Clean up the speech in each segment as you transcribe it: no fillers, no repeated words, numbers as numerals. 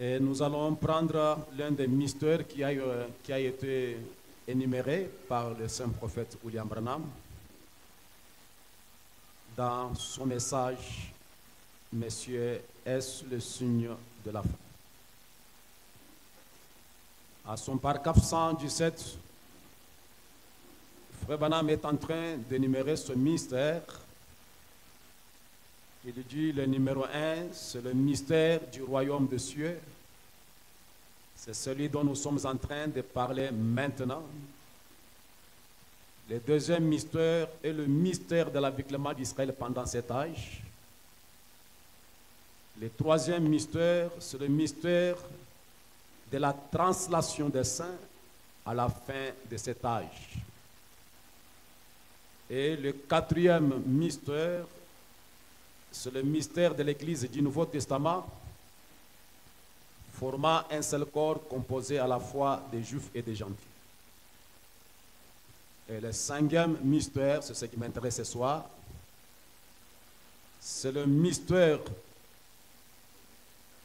Et nous allons prendre l'un des mystères qui a été énuméré par le saint prophète William Branham dans son message « Messieurs, est-ce le signe de la fin ?» À son paragraphe 117, Frère Branham est en train d'énumérer ce mystère. Il dit le numéro 1, c'est le mystère du royaume des cieux. C'est celui dont nous sommes en train de parler maintenant. Le deuxième mystère est le mystère de l'aveuglement d'Israël pendant cet âge. Le troisième mystère, c'est le mystère de la translation des saints à la fin de cet âge. Et le quatrième mystère, c'est le mystère de l'Église du Nouveau Testament, formant un seul corps composé à la fois des Juifs et des Gentils. Et le cinquième mystère, c'est ce qui m'intéresse ce soir, c'est le mystère.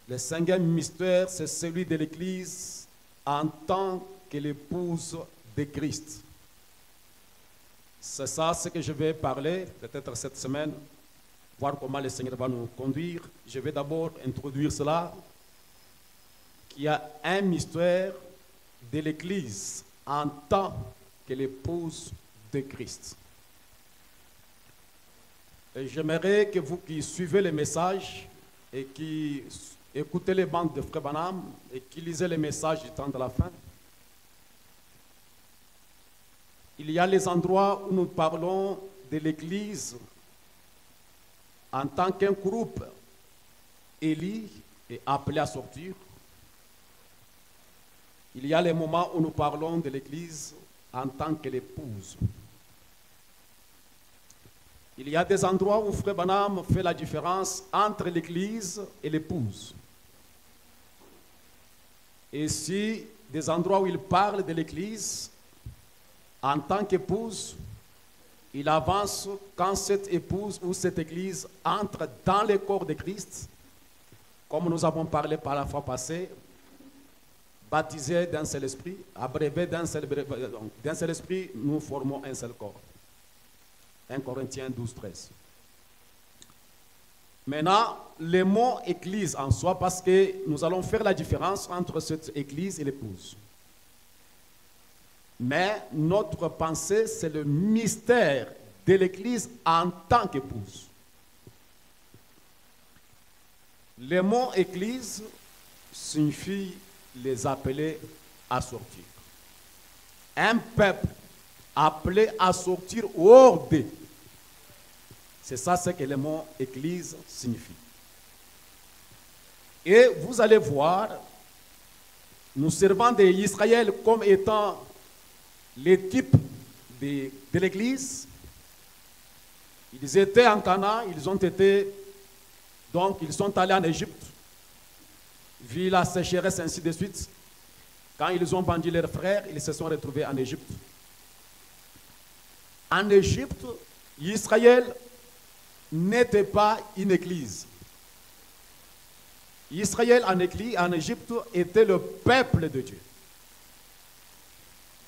Le cinquième mystère, c'est celui de l'Église en tant que l'épouse de Christ. C'est ça ce que je vais parler, peut-être cette semaine, voir comment le Seigneur va nous conduire. Je vais d'abord introduire cela, qu'il y a un mystère de l'Église en tant que l'épouse de Christ. Et j'aimerais que vous qui suivez les messages et qui écoutez les bandes de Frère Branham et qui lisez les messages du temps de la fin, il y a les endroits où nous parlons de l'Église en tant qu'un groupe élu et appelé à sortir. Il y a les moments où nous parlons de l'Église en tant que l'épouse. Il y a des endroits où Frère Branham fait la différence entre l'Église et l'épouse. Et si des endroits où il parle de l'Église en tant qu'épouse, il avance quand cette épouse ou cette église entre dans le corps de Christ, comme nous avons parlé par la fois passée, baptisés d'un seul esprit, abreuvés d'un seul esprit, nous formons un seul corps. 1 Corinthiens 12, 13. Maintenant, le mot église en soi, parce que nous allons faire la différence entre cette église et l'épouse. Mais notre pensée, c'est le mystère de l'Église en tant qu'épouse. Le mot Église signifie les appeler à sortir. Un peuple appelé à sortir hors d'eux. C'est ça ce que le mot Église signifie. Et vous allez voir, nous servons d'Israël comme étant les types de l'Église. Ils étaient en Canaan, ils sont allés en Égypte, vu la sécheresse, ainsi de suite. Quand ils ont vendu leurs frères, ils se sont retrouvés en Égypte. En Égypte, Israël n'était pas une église. Israël en Égypte était le peuple de Dieu.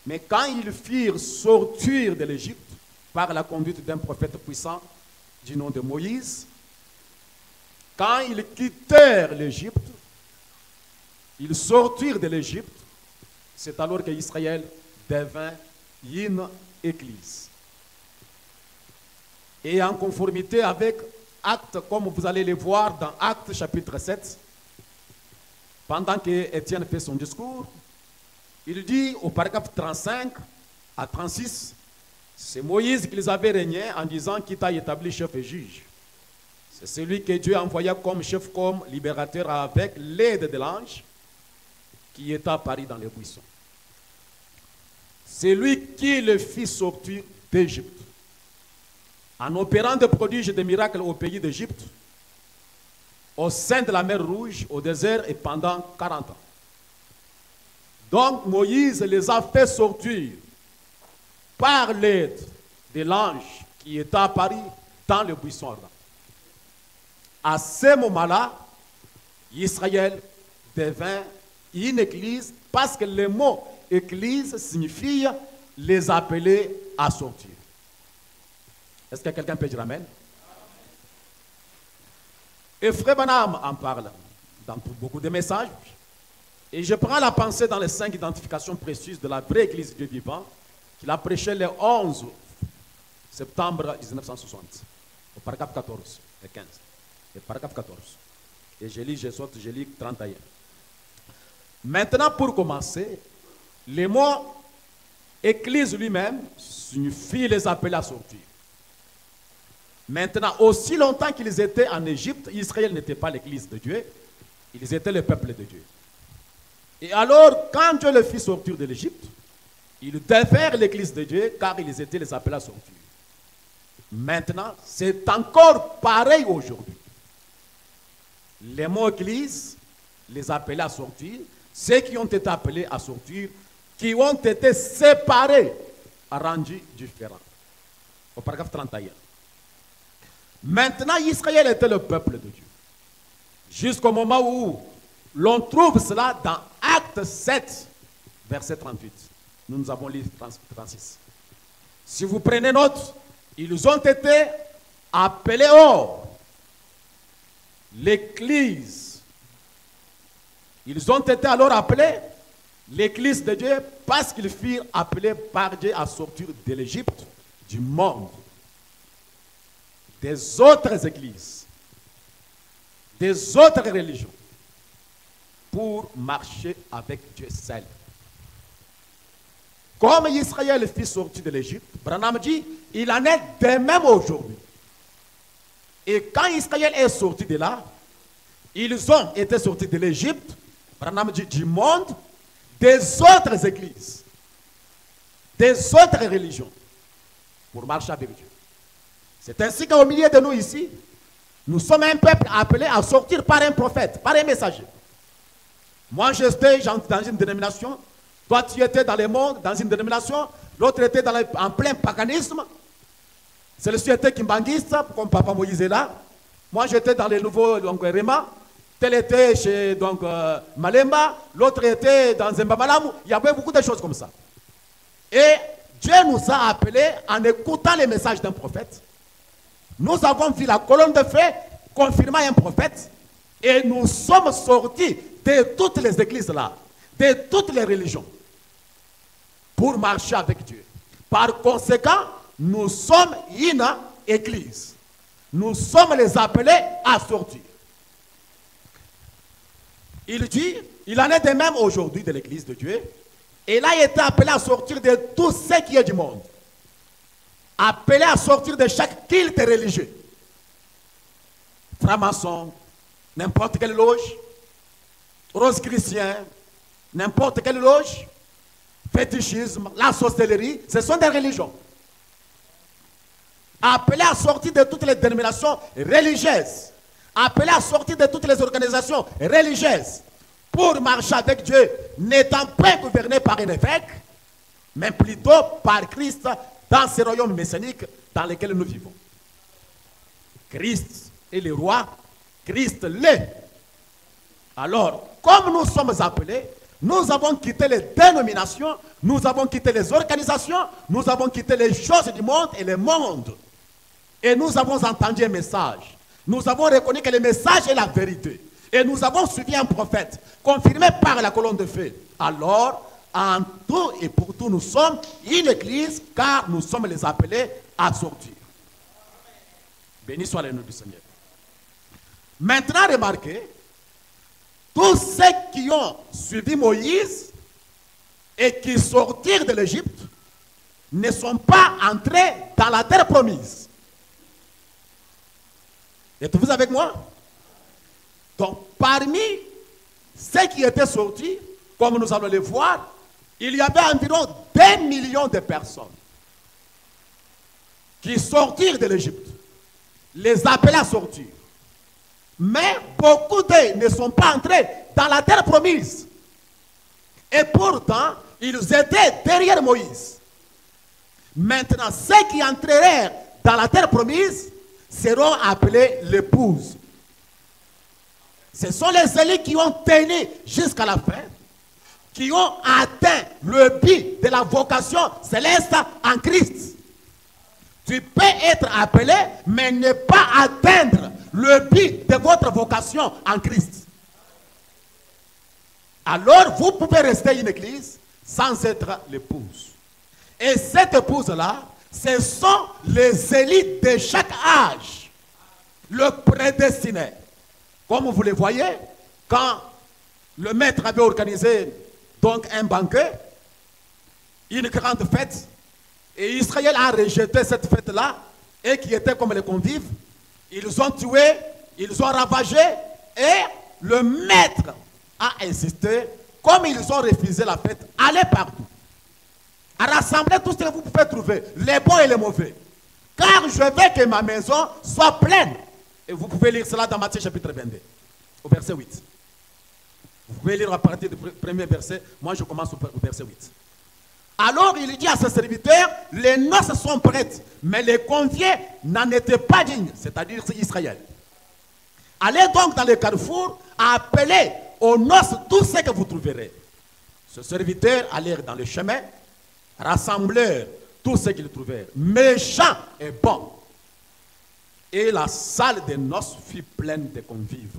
Mais quand ils firent sortir de l'Égypte par la conduite d'un prophète puissant du nom de Moïse, quand ils quittèrent l'Égypte, ils sortirent de l'Égypte, c'est alors qu'Israël devint une église. Et en conformité avec Actes, comme vous allez le voir dans Actes chapitre 7, pendant que Étienne fait son discours, il dit au paragraphe 35 à 36, c'est Moïse qui les avait régnés en disant qu'il t'a établi chef et juge. C'est celui que Dieu envoya comme chef, comme libérateur avec l'aide de l'ange qui est apparu dans les buissons. C'est lui qui le fit sortir d'Égypte en opérant des prodiges et des miracles au pays d'Égypte, au sein de la mer Rouge, au désert et pendant 40 ans. Donc Moïse les a fait sortir par l'aide de l'ange qui est apparu dans le buisson ardent. À ce moment-là, Israël devint une église parce que le mot église signifie les appeler à sortir. Est-ce que quelqu'un peut dire amen? Et Frère Branham en parle dans beaucoup de messages. Et je prends la pensée dans les 5 identifications précieuses de la vraie église de Dieu vivant qu'il a prêché le 11 septembre 1960, au paragraphe 14 et 15. Et paragraphe 14. Et je lis 31. Maintenant, pour commencer, le mot église lui-même signifie les appeler à sortir. Maintenant, aussi longtemps qu'ils étaient en Égypte, Israël n'était pas l'église de Dieu, ils étaient le peuple de Dieu. Et alors, quand Dieu les fit sortir de l'Égypte, ils devinrent l'église de Dieu car ils étaient les appelés à sortir. Maintenant, c'est encore pareil aujourd'hui. Les mots église, les appelés à sortir, ceux qui ont été appelés à sortir, qui ont été séparés, rendus différents. Au paragraphe 31. Maintenant, Israël était le peuple de Dieu. Jusqu'au moment où l'on trouve cela dans Acte 7, verset 38. Nous avons lu 36. Si vous prenez note, ils ont été appelés hors. L'église. Ils ont été alors appelés l'église de Dieu parce qu'ils furent appelés par Dieu à sortir de l'Égypte, du monde, des autres églises, des autres religions, pour marcher avec Dieu seul. Comme Israël fut sorti de l'Égypte, Branham dit, il en est de même aujourd'hui. Et quand Israël est sorti de là, ils ont été sortis de l'Égypte, Branham dit, du monde, des autres églises, des autres religions, pour marcher avec Dieu. C'est ainsi qu'au milieu de nous ici, nous sommes un peuple appelé à sortir par un prophète, par un messager. Moi, j'étais dans une dénomination, toi, tu étais dans le monde, dans une dénomination, l'autre était en plein paganisme. Celui-ci était kimbanguiste, comme Papa Moïse est là. Moi, j'étais dans les nouveaux Rema. Tel était chez Malemba, l'autre était dans Zimbabalamu. Il y avait beaucoup de choses comme ça. Et Dieu nous a appelés en écoutant les messages d'un prophète. Nous avons vu la colonne de feu confirmant un prophète. Et nous sommes sortis de toutes les églises là, de toutes les religions, pour marcher avec Dieu. Par conséquent, nous sommes une église. Nous sommes les appelés à sortir. Il dit, il en est de même aujourd'hui de l'église de Dieu. Et là, il était appelé à sortir de tout ce qui est du monde. Appelé à sortir de chaque culte religieux. Franc-maçon, n'importe quelle loge, rose chrétien, n'importe quelle loge, fétichisme, la sorcellerie, ce sont des religions. Appelé à sortir de toutes les dénominations religieuses. Appelé à sortir de toutes les organisations religieuses pour marcher avec Dieu, n'étant pas gouverné par un évêque, mais plutôt par Christ dans ce royaume messianique dans lequel nous vivons. Christ est le roi, Christ l'est. Alors, comme nous sommes appelés, nous avons quitté les dénominations, nous avons quitté les organisations, nous avons quitté les choses du monde et le monde. Et nous avons entendu un message. Nous avons reconnu que le message est la vérité. Et nous avons suivi un prophète, confirmé par la colonne de feu. Alors, en tout et pour tout, nous sommes une église, car nous sommes les appelés à sortir. Béni soit le nom du Seigneur. Maintenant, remarquez, tous ceux qui ont suivi Moïse et qui sortirent de l'Égypte ne sont pas entrés dans la terre promise. Êtes-vous avec moi? Donc, parmi ceux qui étaient sortis, comme nous allons le voir, il y avait environ 2 millions de personnes qui sortirent de l'Égypte, les appelaient à sortir. Mais beaucoup d'eux ne sont pas entrés dans la terre promise. Et pourtant, ils étaient derrière Moïse. Maintenant, ceux qui entreront dans la terre promise seront appelés l'épouse. Ce sont les élites qui ont tenu jusqu'à la fin, qui ont atteint le but de la vocation céleste en Christ. Tu peux être appelé, mais ne pas atteindre le but de votre vocation en Christ. Alors, vous pouvez rester une église sans être l'épouse. Et cette épouse-là, ce sont les élites de chaque âge, le prédestiné. Comme vous le voyez, quand le maître avait organisé donc un banquet, une grande fête, et Israël a rejeté cette fête-là, et qui était comme les convives, ils ont tué, ils ont ravagé, et le maître a insisté, comme ils ont refusé la fête, allez partout. À rassembler tout ce que vous pouvez trouver, les bons et les mauvais. Car je veux que ma maison soit pleine. Et vous pouvez lire cela dans Matthieu chapitre 22, au verset 8. Vous pouvez lire à partir du premier verset. Moi, je commence au verset 8. Alors, il dit à ses serviteurs, les noces sont prêtes, mais les conviés n'en étaient pas dignes, c'est-à-dire c'est Israël. Allez donc dans les carrefours, appelez aux noces tout ce que vous trouverez. Ce serviteur allèrent dans le chemin, rassemblèrent tout ce qu'ils trouvèrent, méchants et bons. Et la salle des noces fut pleine de convives.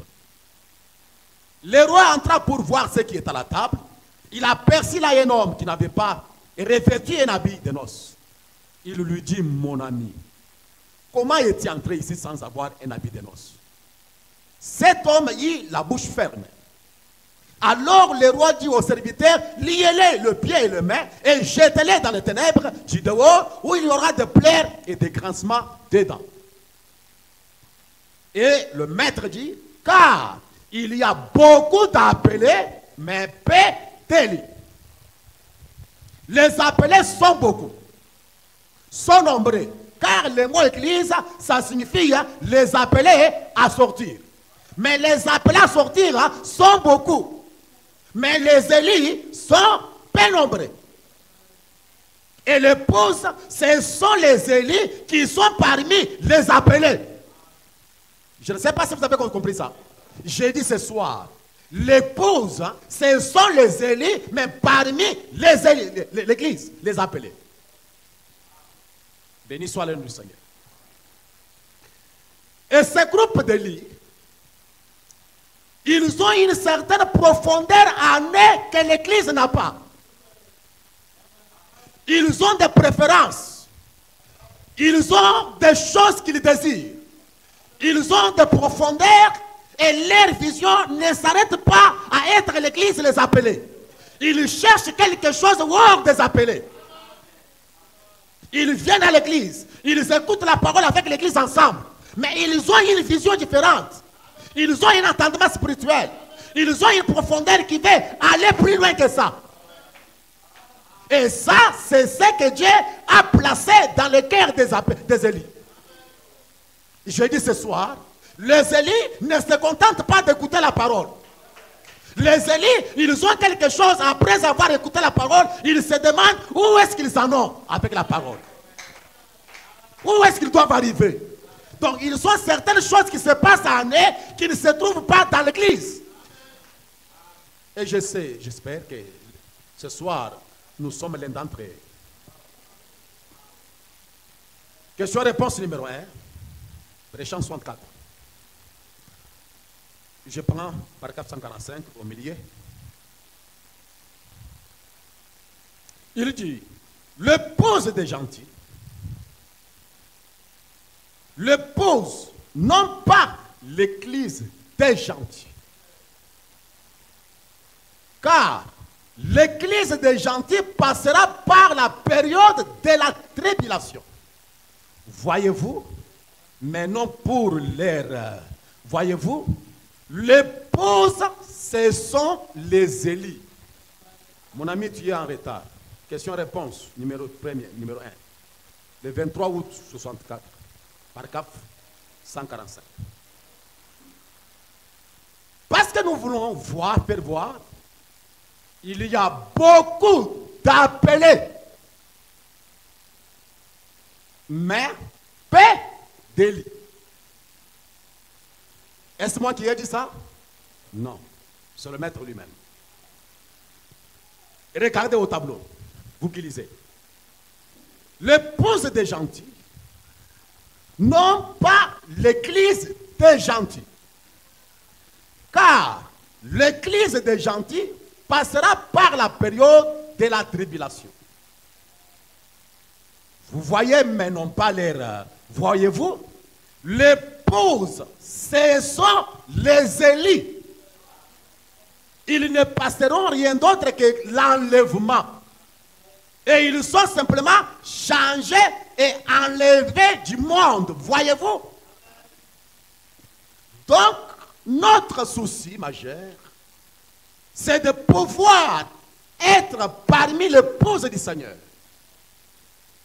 Le roi entra pour voir ce qui est à la table. Il aperçut là un homme qui n'avait pas revêtu un habit de noces. Il lui dit, mon ami, comment es-tu entré ici sans avoir un habit de noces? Cet homme eut la bouche ferme. Alors le roi dit aux serviteurs, liez-les le pied et le main et jetez-les dans les ténèbres du dehors où il y aura des pleurs et des grincements dedans. Et le maître dit, car il y a beaucoup d'appelés, mais peu d'élus. Les appelés sont beaucoup, sont nombreux, car le mot église, ça signifie les appelés à sortir. Mais les appelés à sortir sont beaucoup, mais les élus sont peu nombreux. Et l'épouse, ce sont les élus qui sont parmi les appelés. Je ne sais pas si vous avez compris ça. J'ai dit ce soir, l'épouse, ce sont les élus, mais parmi les élus, l'église, les appelés. Béni soit le nom du Seigneur. Et ce groupe d'élus, ils ont une certaine profondeur en eux que l'église n'a pas. Ils ont des préférences. Ils ont des choses qu'ils désirent. Ils ont des profondeurs et leur vision ne s'arrête pas à être l'église les appelés. Ils cherchent quelque chose hors des appelés. Ils viennent à l'église, ils écoutent la parole avec l'église ensemble, mais ils ont une vision différente. Ils ont un entendement spirituel. Ils ont une profondeur qui veut aller plus loin que ça. Et ça, c'est ce que Dieu a placé dans le cœur des élus. Je dis ce soir, les élus ne se contentent pas d'écouter la parole. Les élus, ils ont quelque chose, après avoir écouté la parole, ils se demandent où est-ce qu'ils en ont avec la parole. Où est-ce qu'ils doivent arriver? Donc, ils ont certaines choses qui se passent en eux qui ne se trouvent pas dans l'église. Et je sais, j'espère que ce soir, nous sommes l'un d'entre eux. Question-réponse numéro 1. Prêchant 64. Je prends paragraphe 145 au milieu. Il dit, l'épouse des gentils, l'épouse, non pas l'église des gentils. Car l'église des gentils passera par la période de la tribulation. Voyez-vous, mais non pour l'air. Voyez-vous, l'épouse, ce sont les élus. Mon ami, tu es en retard. Question-réponse, numéro 1. Le 23 août 64, paragraphe 145. Parce que nous voulons faire voir, il y a beaucoup d'appelés, mais peu. D'élus. Est-ce moi qui ai dit ça? Non, c'est le maître lui-même. Regardez au tableau, vous qui lisez. L'épouse des gentils, non pas l'église des gentils. Car l'église des gentils passera par la période de la tribulation. Vous voyez, mais non pas l'erreur. Voyez-vous, l'épouse, ce sont les élus. Ils ne passeront rien d'autre que l'enlèvement. Et ils sont simplement changés et enlevés du monde. Voyez-vous? Donc, notre souci majeur, c'est de pouvoir être parmi l'épouse du Seigneur.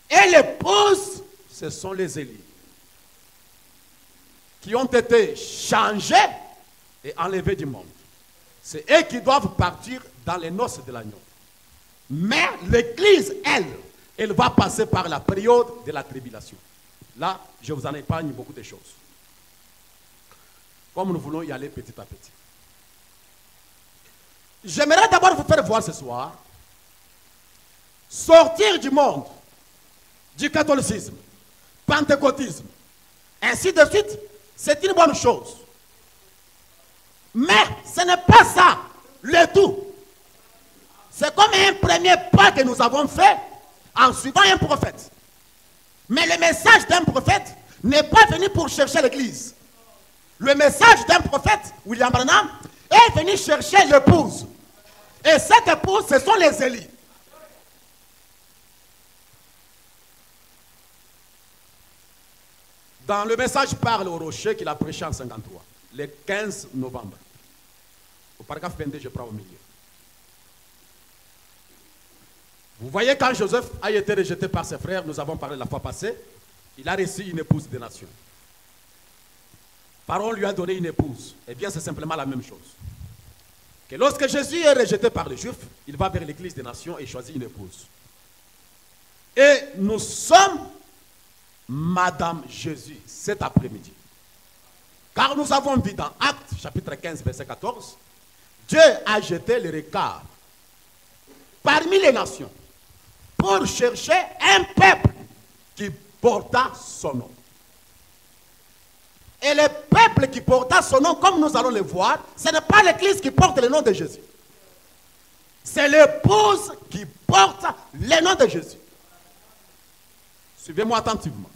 Et l'épouse, ce sont les élus qui ont été changés et enlevés du monde. C'est eux qui doivent partir dans les noces de l'agneau. Mais l'Église, elle va passer par la période de la tribulation. Là, je vous en épargne beaucoup de choses. Comme nous voulons y aller petit à petit. J'aimerais d'abord vous faire voir ce soir, sortir du monde, du catholicisme, pentecôtisme, ainsi de suite, c'est une bonne chose. Mais ce n'est pas ça le tout. C'est comme un premier pas que nous avons fait en suivant un prophète. Mais le message d'un prophète n'est pas venu pour chercher l'église. Le message d'un prophète, William Branham, est venu chercher l'épouse. Et cette épouse, ce sont les élus. Dans le message Parle au rocher qu'il a prêché en 53, le 15 novembre. Au paragraphe 22, je prends au milieu. Vous voyez, quand Joseph a été rejeté par ses frères, nous avons parlé la fois passée, il a reçu une épouse des nations. Pharaon lui a donné une épouse. Eh bien, c'est simplement la même chose. Que lorsque Jésus est rejeté par les Juifs, il va vers l'église des nations et choisit une épouse. Et nous sommes Madame Jésus cet après-midi. Car nous avons vu dans Actes chapitre 15, verset 14, Dieu a jeté le regard parmi les nations pour chercher un peuple qui porta son nom. Et le peuple qui porta son nom, comme nous allons le voir, ce n'est pas l'église qui porte le nom de Jésus. C'est l'épouse qui porte le nom de Jésus. Suivez-moi attentivement.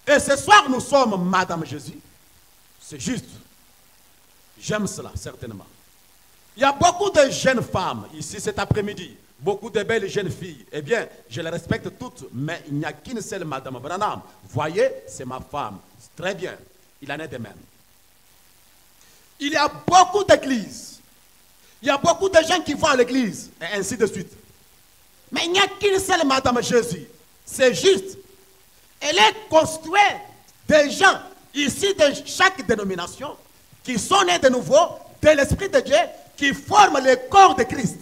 Et ce soir, nous sommes Madame Jésus. C'est juste. J'aime cela, certainement. Il y a beaucoup de jeunes femmes ici cet après-midi. Beaucoup de belles jeunes filles. Eh bien, je les respecte toutes, mais il n'y a qu'une seule Madame Branham. Voyez, c'est ma femme. Très bien. Il en est de même. Il y a beaucoup d'églises. Il y a beaucoup de gens qui vont à l'église, et ainsi de suite. Mais il n'y a qu'une seule Madame Jésus. C'est juste. Elle est constituée de gens ici de chaque dénomination qui sont nés de nouveau de l'Esprit de Dieu, qui forment le corps de Christ.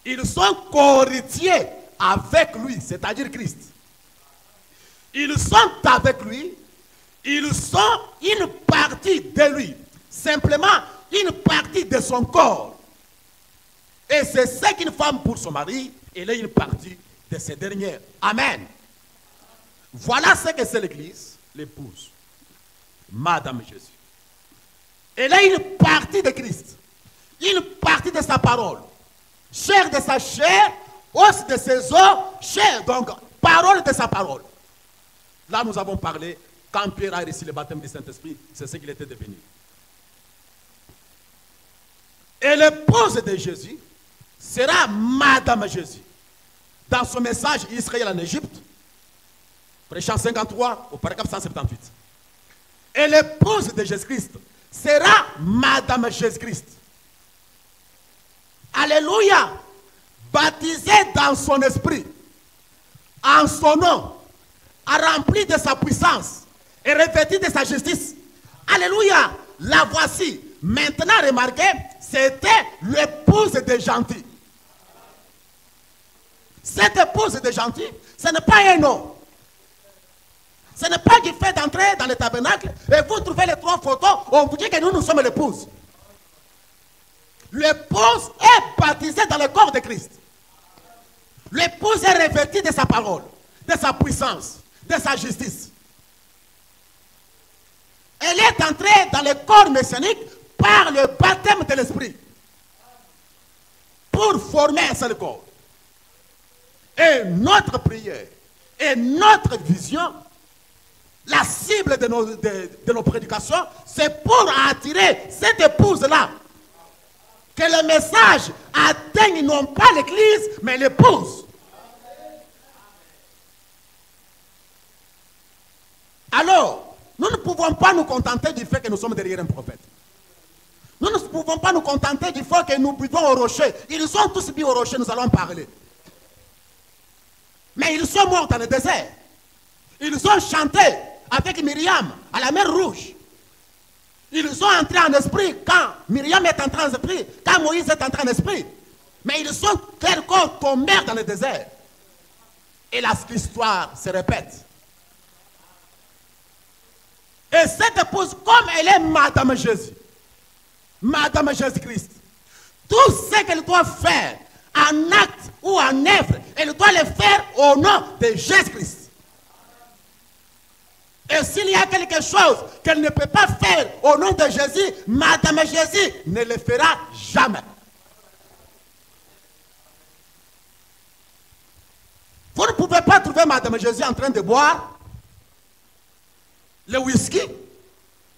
Ils sont co-héritiers avec lui, c'est-à-dire Christ. Ils sont avec lui, ils sont une partie de lui, simplement une partie de son corps. Et c'est ce qu'une femme pour son mari, elle est une partie de ces dernières. Amen. Voilà ce que c'est l'église, l'épouse, Madame Jésus. Elle est une partie de Christ, une partie de sa parole, chair de sa chair, os de ses os, chair, donc parole de sa parole. Là, nous avons parlé, quand Pierre a reçu le baptême du Saint-Esprit, c'est ce qu'il était devenu. Et l'épouse de Jésus sera Madame Jésus. Dans son message Israël en Égypte, prêchant 53 au paragraphe 178. Et l'épouse de Jésus-Christ sera Madame Jésus-Christ. Alléluia. Baptisée dans son esprit, en son nom, remplie de sa puissance et revêtue de sa justice. Alléluia. La voici. Maintenant, remarquez, c'était l'épouse des gentils. Cette épouse des gentils, ce n'est pas un nom. Ce n'est pas du fait d'entrer dans le tabernacle et vous trouvez les 3 photos, on vous dit que nous sommes l'épouse. L'épouse est baptisée dans le corps de Christ. L'épouse est revêtue de sa parole, de sa puissance, de sa justice. Elle est entrée dans le corps messianique par le baptême de l'Esprit pour former un seul corps. Et notre prière et notre vision, la cible de nos prédications, c'est pour attirer cette épouse-là. Que le message atteigne non pas l'église, mais l'épouse. Alors, nous ne pouvons pas nous contenter du fait que nous sommes derrière un prophète. Nous ne pouvons pas nous contenter du fait que nous buvons au rocher. Ils sont tous bu au rocher, nous allons en parler. Mais ils sont morts dans le désert. Ils ont chanté avec Myriam à la mer Rouge. Ils sont entrés en esprit quand Myriam est entrée en esprit, quand Moïse est entré en esprit. Mais ils sont clairement tombés dans le désert. Et l'histoire se répète. Et cette épouse, comme elle est Madame Jésus, Madame Jésus-Christ, tout ce qu'elle doit faire, en acte ou en œuvre, elle doit le faire au nom de Jésus-Christ. Et s'il y a quelque chose qu'elle ne peut pas faire au nom de Jésus, Madame Jésus ne le fera jamais. Vous ne pouvez pas trouver Madame Jésus en train de boire le whisky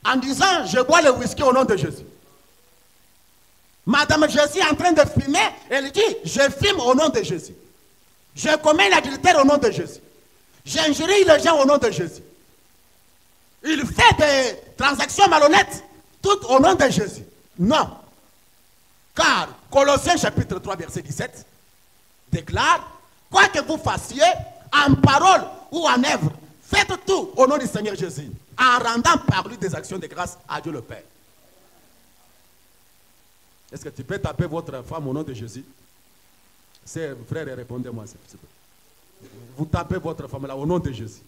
en disant je bois le whisky au nom de Jésus. Madame Jésus est en train de fumer, elle dit je fume au nom de Jésus. Je commets l'adultère au nom de Jésus. J'injurie les gens au nom de Jésus. Il fait des transactions malhonnêtes, toutes au nom de Jésus. Non. Car Colossiens chapitre 3 verset 17 déclare, quoi que vous fassiez, en parole ou en œuvre, faites tout au nom du Seigneur Jésus, en rendant par lui des actions de grâce à Dieu le Père. Est-ce que tu peux taper votre femme au nom de Jésus? C'est frère, répondez-moi. Vous tapez votre femme là au nom de Jésus.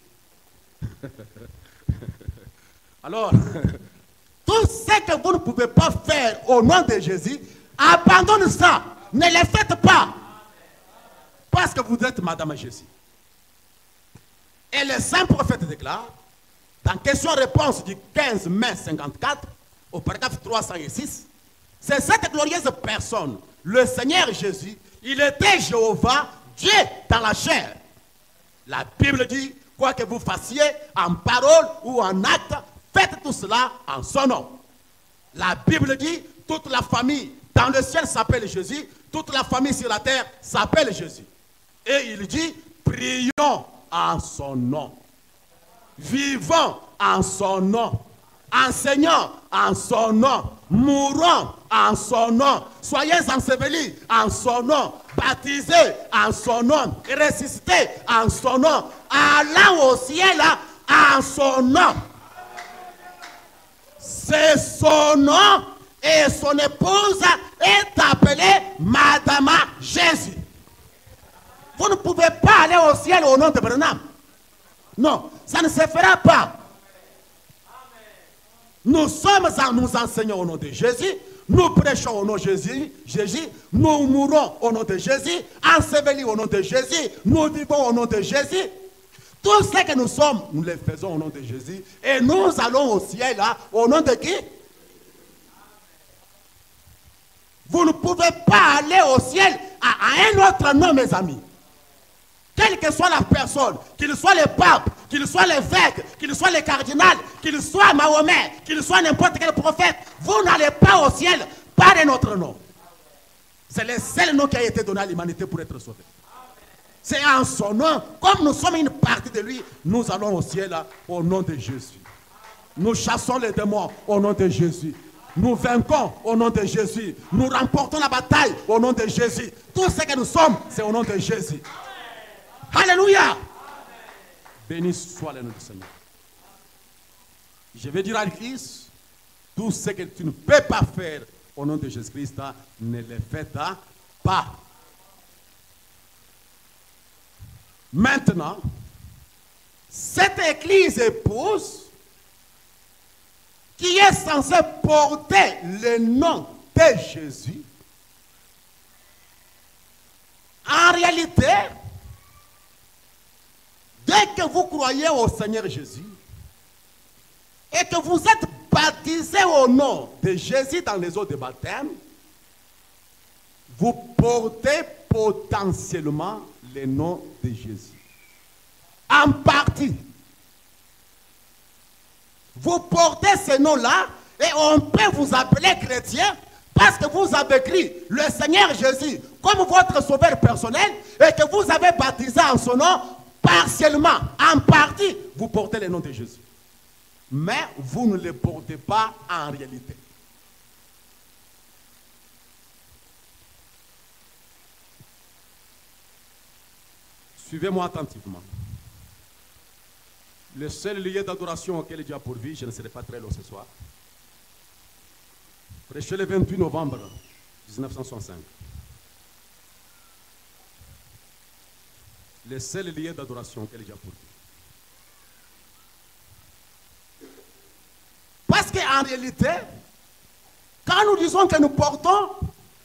Alors, tout ce que vous ne pouvez pas faire au nom de Jésus, abandonnez ça. Ne le faites pas. Parce que vous êtes Madame Jésus. Et le saint prophète déclare, dans question-réponse du 15 mai 54, au paragraphe 306, c'est cette glorieuse personne, le Seigneur Jésus, il était Jéhovah, Dieu dans la chair. La Bible dit, quoi que vous fassiez en parole ou en acte, faites tout cela en son nom. La Bible dit, toute la famille dans le ciel s'appelle Jésus, toute la famille sur la terre s'appelle Jésus. Et il dit, prions en son nom. Vivons en son nom. Enseignons en son nom. Mourons en son nom. Soyez ensevelis en son nom. Baptisés en son nom. Ressuscités en son nom. Allant au ciel en son nom. C'est son nom et son épouse est appelée Madame Jésus. Vous ne pouvez pas aller au ciel au nom de Branham. Non, ça ne se fera pas. Nous enseignons au nom de Jésus, nous prêchons au nom de Jésus, nous mourons au nom de Jésus, ensevelis au nom de Jésus, nous vivons au nom de Jésus. Tout ce que nous sommes, nous le faisons au nom de Jésus. Et nous allons au ciel au nom de qui? Vous ne pouvez pas aller au ciel à un autre nom, mes amis. Quelle que soit la personne, qu'il soit le pape, qu'il soit l'évêque, qu'il soit le cardinal, qu'il soit Mahomet, qu'il soit n'importe quel prophète, vous n'allez pas au ciel par un autre nom. C'est le seul nom qui a été donné à l'humanité pour être sauvé. C'est en son nom, comme nous sommes une partie de lui, nous allons au ciel au nom de Jésus. Nous chassons les démons au nom de Jésus. Nous vainquons au nom de Jésus. Nous remportons la bataille au nom de Jésus. Tout ce que nous sommes, c'est au nom de Jésus. Alléluia. Béni soit le nom du Seigneur. Je vais dire à l'Église, tout ce que tu ne peux pas faire au nom de Jésus-Christ, ne le faites pas. Maintenant, Cette église épouse qui est censée porter le nom de Jésus, en réalité, dès que vous croyez au Seigneur Jésus et que vous êtes baptisé au nom de Jésus dans les eaux de baptême, vous portez potentiellement le nom de Jésus. En partie. Vous portez ce nom-là et on peut vous appeler chrétien parce que vous avez écrit le Seigneur Jésus comme votre sauveur personnel et que vous avez baptisé en son nom partiellement, en partie, vous portez le nom de Jésus. Mais vous ne le portez pas en réalité. Suivez-moi attentivement. Le seul lieu d'adoration auquel Dieu a pourvu, je ne serai pas très long ce soir. Prêché le 28 novembre 1965. Le seul lieu d'adoration auquel Dieu a pourvu. Parce qu'en réalité, quand nous disons que nous portons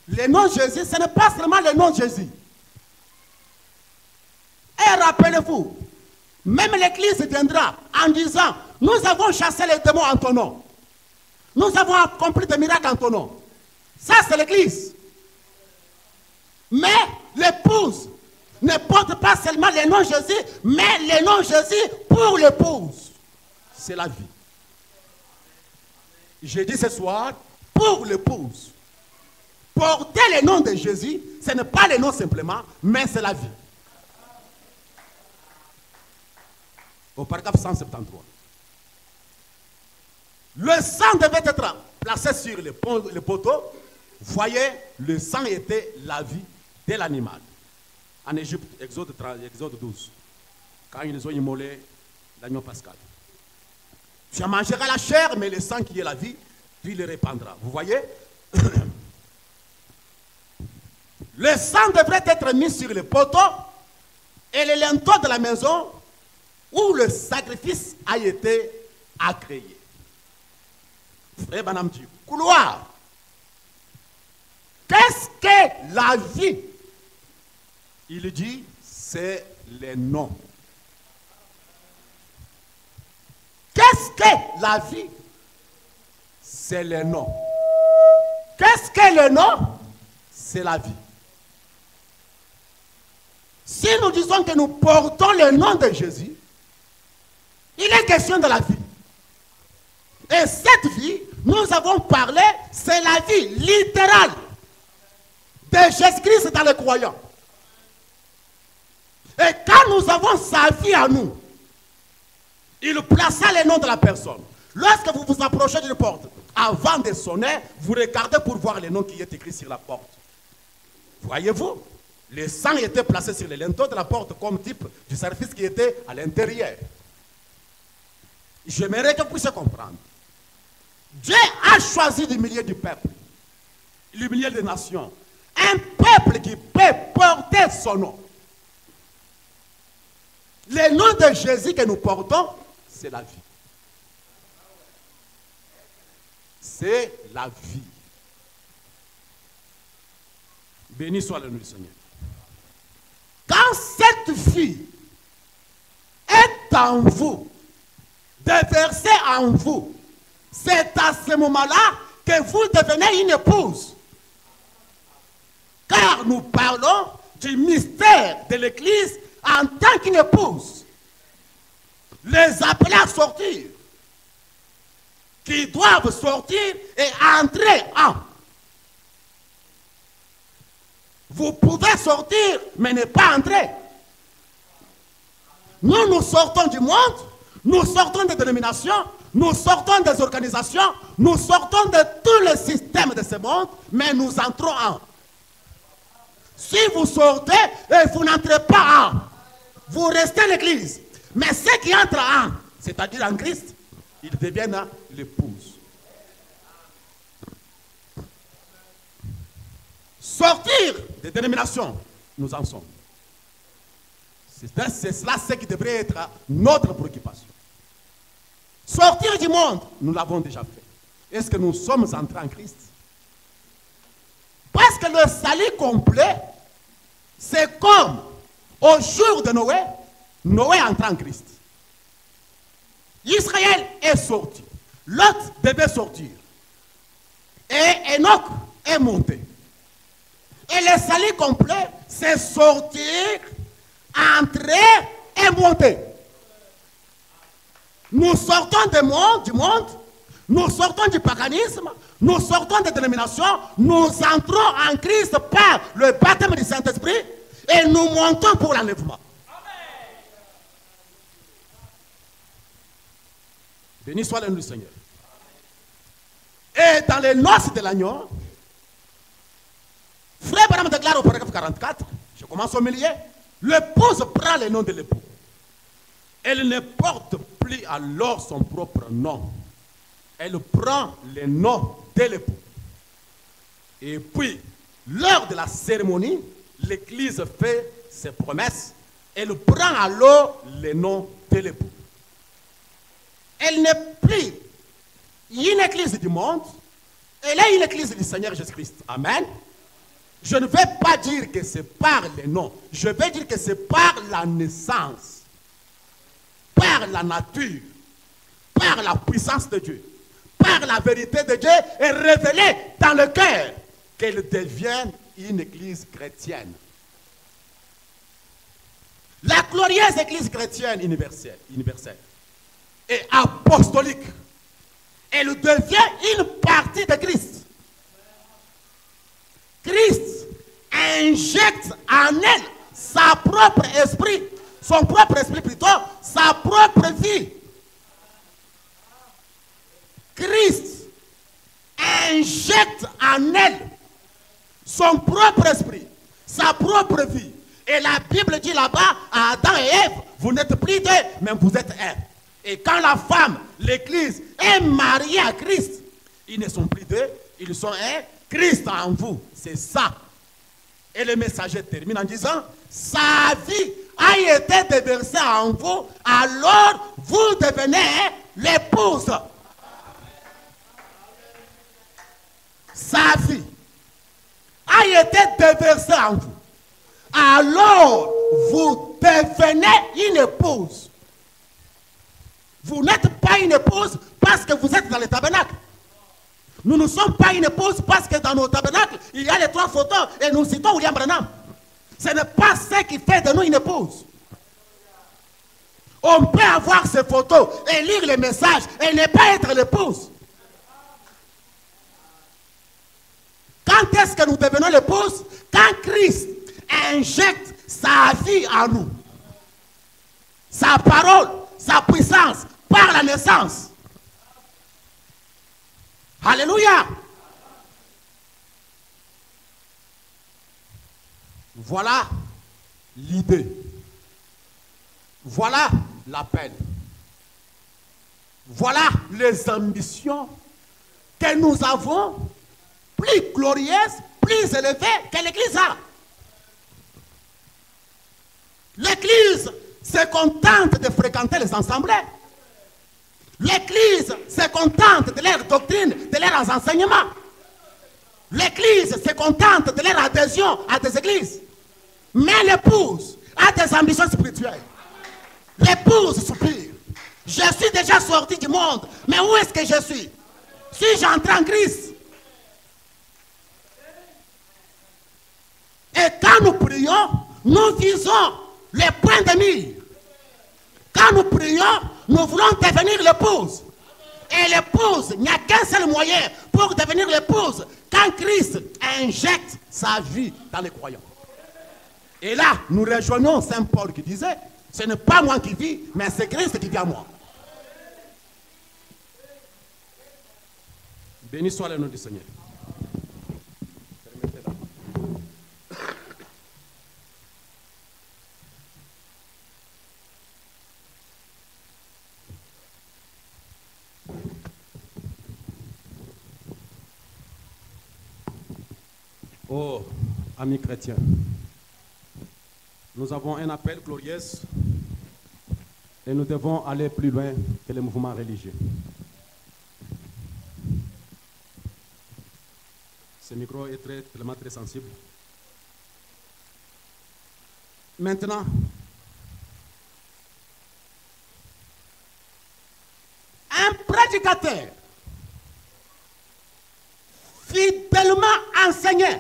le nom de Jésus, ce n'est pas seulement le nom de Jésus. Et rappelez-vous, même l'Église viendra en disant, nous avons chassé les démons en ton nom. Nous avons accompli des miracles en ton nom. Ça, c'est l'Église. Mais l'épouse ne porte pas seulement le nom de Jésus, mais le nom de Jésus pour l'épouse. C'est la vie. J'ai dit ce soir, pour l'épouse. Porter le nom de Jésus, ce n'est pas le nom simplement, mais c'est la vie. Au paragraphe 173. Le sang devait être placé sur le poteau. Voyez, le sang était la vie de l'animal. En Égypte, Exode 12, quand ils ont immolé l'agneau pascal. Tu en mangeras la chair, mais le sang qui est la vie, tu le répandras. Vous voyez? Le sang devrait être mis sur le poteau et le linteau de la maison où le sacrifice a été agréé. Frère Banam dit, couloir. Qu'est-ce que la vie? Il dit, c'est le nom. Qu'est-ce que la vie? C'est le nom. Qu'est-ce que le nom? C'est la vie. Si nous disons que nous portons le nom de Jésus, il est question de la vie. Et cette vie, nous avons parlé, c'est la vie littérale de Jésus-Christ dans les croyants. Et quand nous avons sa vie à nous, il plaça le nom de la personne. Lorsque vous vous approchez d'une porte, avant de sonner, vous regardez pour voir le nom qui est écrit sur la porte. Voyez-vous, le sang était placé sur le linteau de la porte comme type du service qui était à l'intérieur. J'aimerais que vous puissiez comprendre. Dieu a choisi du milieu du peuple, du milieu des nations, un peuple qui peut porter son nom. Le nom de Jésus que nous portons, c'est la vie. C'est la vie. Béni soit le nom du Seigneur. Quand cette vie est en vous, déversée en vous, c'est à ce moment-là que vous devenez une épouse. Car nous parlons du mystère de l'Église en tant qu'une épouse. Les appelés à sortir, qui doivent sortir et entrer en. Vous pouvez sortir, mais ne pas entrer. Nous sortons du monde, nous sortons des dénominations, nous sortons des organisations, nous sortons de tout le système de ce monde, mais nous entrons en. Si vous sortez et vous n'entrez pas en, vous restez à l'église. Mais ceux qui entrent en, c'est-à-dire en Christ, ils deviennent l'épouse. Sortir des dénominations, nous en sommes. C'est cela ce qui devrait être notre préoccupation. Sortir du monde, nous l'avons déjà fait. Est-ce que nous sommes entrés en Christ? Parce que le salut complet, c'est comme au jour de Noé, Noé entra en Christ. Israël est sorti. Lot devait sortir. Et Enoch est monté. Et le salut complet, c'est sortir, entrer et monter. Nous sortons du monde, nous sortons du paganisme, nous sortons des dénominations, nous entrons en Christ par le baptême du Saint-Esprit et nous montons pour l'enlèvement. Béni soit le nom du Seigneur. Et dans les noces de l'agneau, Frère Branham déclare au paragraphe 44, je commence au milieu, l'épouse prend le nom de l'époux. Elle ne porte plus alors son propre nom. Elle prend le nom de l'époux. Et puis, lors de la cérémonie, l'Église fait ses promesses. Elle prend alors le nom de l'époux. Elle n'est plus une église du monde, elle est une église du Seigneur Jésus-Christ. Amen. Je ne vais pas dire que c'est par le nom, je vais dire que c'est par la naissance, par la nature, par la puissance de Dieu, par la vérité de Dieu est révélée dans le cœur qu'elle devienne une église chrétienne. La glorieuse église chrétienne universelle et apostolique, elle devient une partie de Christ. Christ injecte en elle sa propre esprit, son propre esprit plutôt, sa propre vie. Christ injecte en elle son propre esprit, sa propre vie. Et la Bible dit là-bas à Adam et Ève, vous n'êtes plus deux, mais vous êtes un. Et quand la femme, l'église, est mariée à Christ, ils ne sont plus deux, ils sont un. Christ en vous, c'est ça. Et le messager termine en disant, sa vie a été déversée en vous, alors vous devenez l'épouse. Sa vie a été déversée en vous, alors vous devenez une épouse. Vous n'êtes pas une épouse parce que vous êtes dans le tabernacle. Nous ne sommes pas une épouse parce que dans nos tabernacles, il y a les trois photos et nous citons William Branham. Ce n'est pas ce qui fait de nous une épouse. On peut avoir ces photos et lire les messages et ne pas être l'épouse. Quand est-ce que nous devenons l'épouse? Quand Christ injecte sa vie en nous. Sa parole, sa puissance, par la naissance. Alléluia. Voilà l'idée. Voilà l'appel. Voilà les ambitions que nous avons, plus glorieuses, plus élevées que l'Église a. L'Église se contente de fréquenter les assemblées. L'Église se contente de leur doctrine, de leurs enseignements. L'Église se contente de leur adhésion à des églises. Mais l'épouse a des ambitions spirituelles. L'épouse soupire. Je suis déjà sorti du monde, mais où est-ce que je suis? Si j'entre en Christ. Et quand nous prions, nous visons les points de mire. Quand nous prions, nous voulons devenir l'épouse. Et l'épouse, il n'y a qu'un seul moyen pour devenir l'épouse. Quand Christ injecte sa vie dans les croyants. Et là, nous rejoignons Saint Paul qui disait, ce n'est pas moi qui vis, mais c'est Christ qui vit en moi. Béni soit le nom du Seigneur. Oh, amis chrétiens, Nous avons un appel glorieux et nous devons aller plus loin que les mouvements religieux. Ce micro est tellement très sensible. Maintenant, un prédicateur fidèlement enseigné,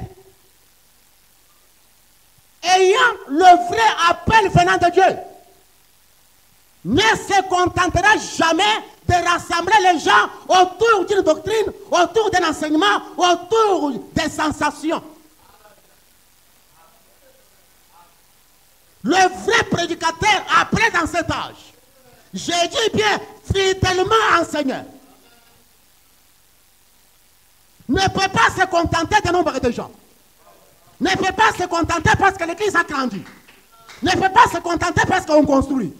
ayant le vrai appel venant de Dieu, ne se contentera jamais de rassembler les gens autour d'une doctrine, autour d'un enseignement, autour des sensations. Le vrai prédicateur, après dans cet âge, j'ai dit bien, fidèlement enseigné, ne peut pas se contenter d'un nombre de gens. Ne peut pas se contenter parce que l'église a grandi. Ne peut pas se contenter parce qu'on construit.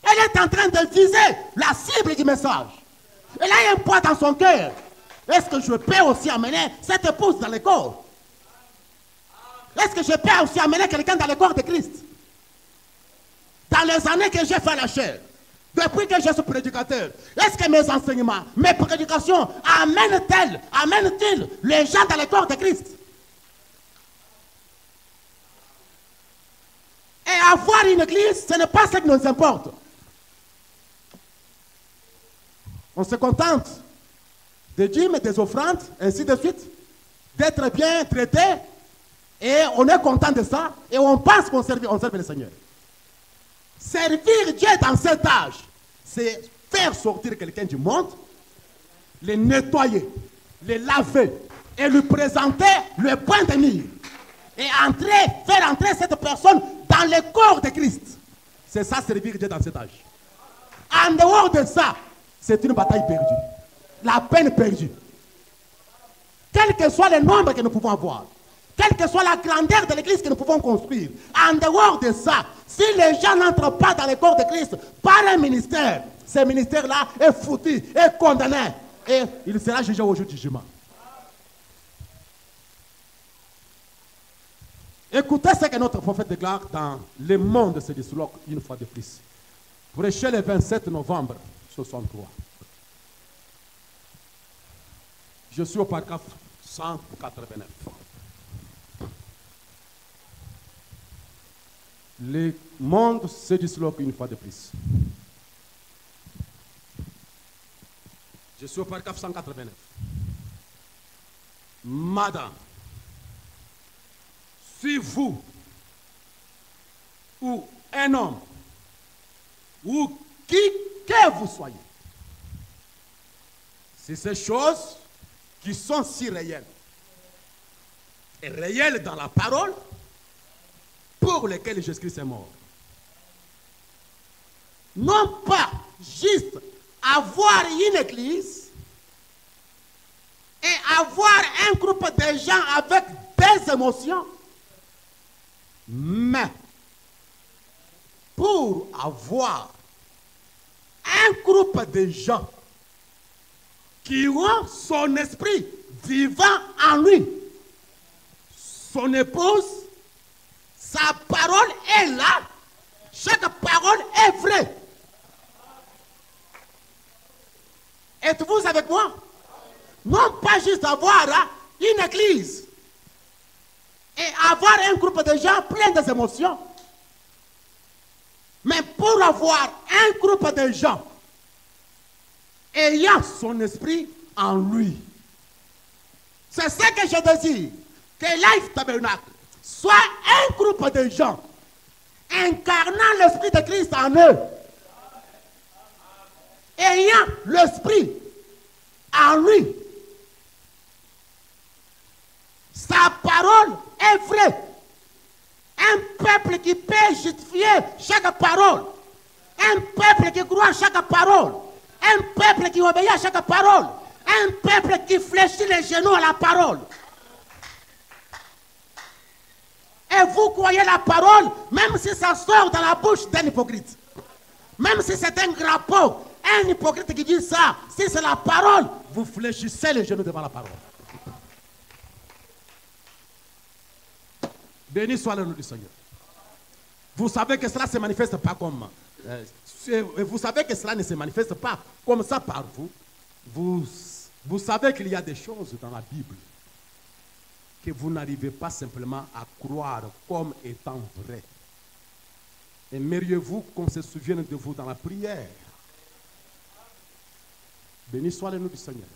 Elle est en train de viser la cible du message. Elle a un poids dans son cœur. Est-ce que je peux aussi amener cette épouse dans le corps? Est-ce que je peux aussi amener quelqu'un dans le corps de Christ? Dans les années que j'ai fait la chair, depuis que je suis prédicateur, est-ce que mes enseignements, mes prédications amènent-ils les gens dans le corps de Christ? Et avoir une église, ce n'est pas ce qui nous importe. On se contente des dîmes, des offrandes, ainsi de suite, d'être bien traité, et on est content de ça, et on pense qu'on serve le Seigneur. Servir Dieu dans cet âge, c'est faire sortir quelqu'un du monde, le nettoyer, le laver, et lui présenter le point de mire. Et faire entrer cette personne dans le corps de Christ. C'est ça, servir Dieu dans cet âge. En dehors de ça, c'est une bataille perdue. La peine perdue. Quel que soit le nombre que nous pouvons avoir, quelle que soit la grandeur de l'église que nous pouvons construire, en dehors de ça, si les gens n'entrent pas dans le corps de Christ par un ministère, ce ministère-là est foutu, est condamné, et il sera jugé au jour du jugement. Écoutez ce que notre prophète déclare dans Le Monde se disloque une fois de plus. Prêché le 27 novembre 63. Je suis au paragraphe 189. Le monde se disloque une fois de plus. Je suis au paragraphe 189. Madame, si vous, ou un homme, ou qui que vous soyez, si ces choses qui sont si réelles, et réelles dans la parole, pour lesquelles Jésus-Christ est mort, non pas juste avoir une église et avoir un groupe de gens avec des émotions, mais pour avoir un groupe de gens qui ont son esprit vivant en lui, son épouse, sa parole est là, chaque parole est vraie. Êtes-vous avec moi? Non pas juste avoir une église et avoir un groupe de gens pleins d'émotions, mais pour avoir un groupe de gens ayant son esprit en lui. C'est ce que je désire, que Life Tabernacle soit un groupe de gens incarnant l'esprit de Christ en eux, ayant l'esprit en lui. Sa parole est vraie. Un peuple qui peut justifier chaque parole. Un peuple qui croit à chaque parole. Un peuple qui obéit à chaque parole. Un peuple qui fléchit les genoux à la parole. Et vous croyez la parole, même si ça sort dans la bouche d'un hypocrite. Même si c'est un grappot, un hypocrite qui dit ça, si c'est la parole, vous fléchissez les genoux devant la parole. Béni soit le nom du Seigneur. Vous savez que cela ne se manifeste pas comme... vous savez que cela ne se manifeste pas comme ça par vous. Vous savez qu'il y a des choses dans la Bible que vous n'arrivez pas simplement à croire comme étant vraies. Aimeriez-vous qu'on se souvienne de vous dans la prière? Béni soit le nom du Seigneur.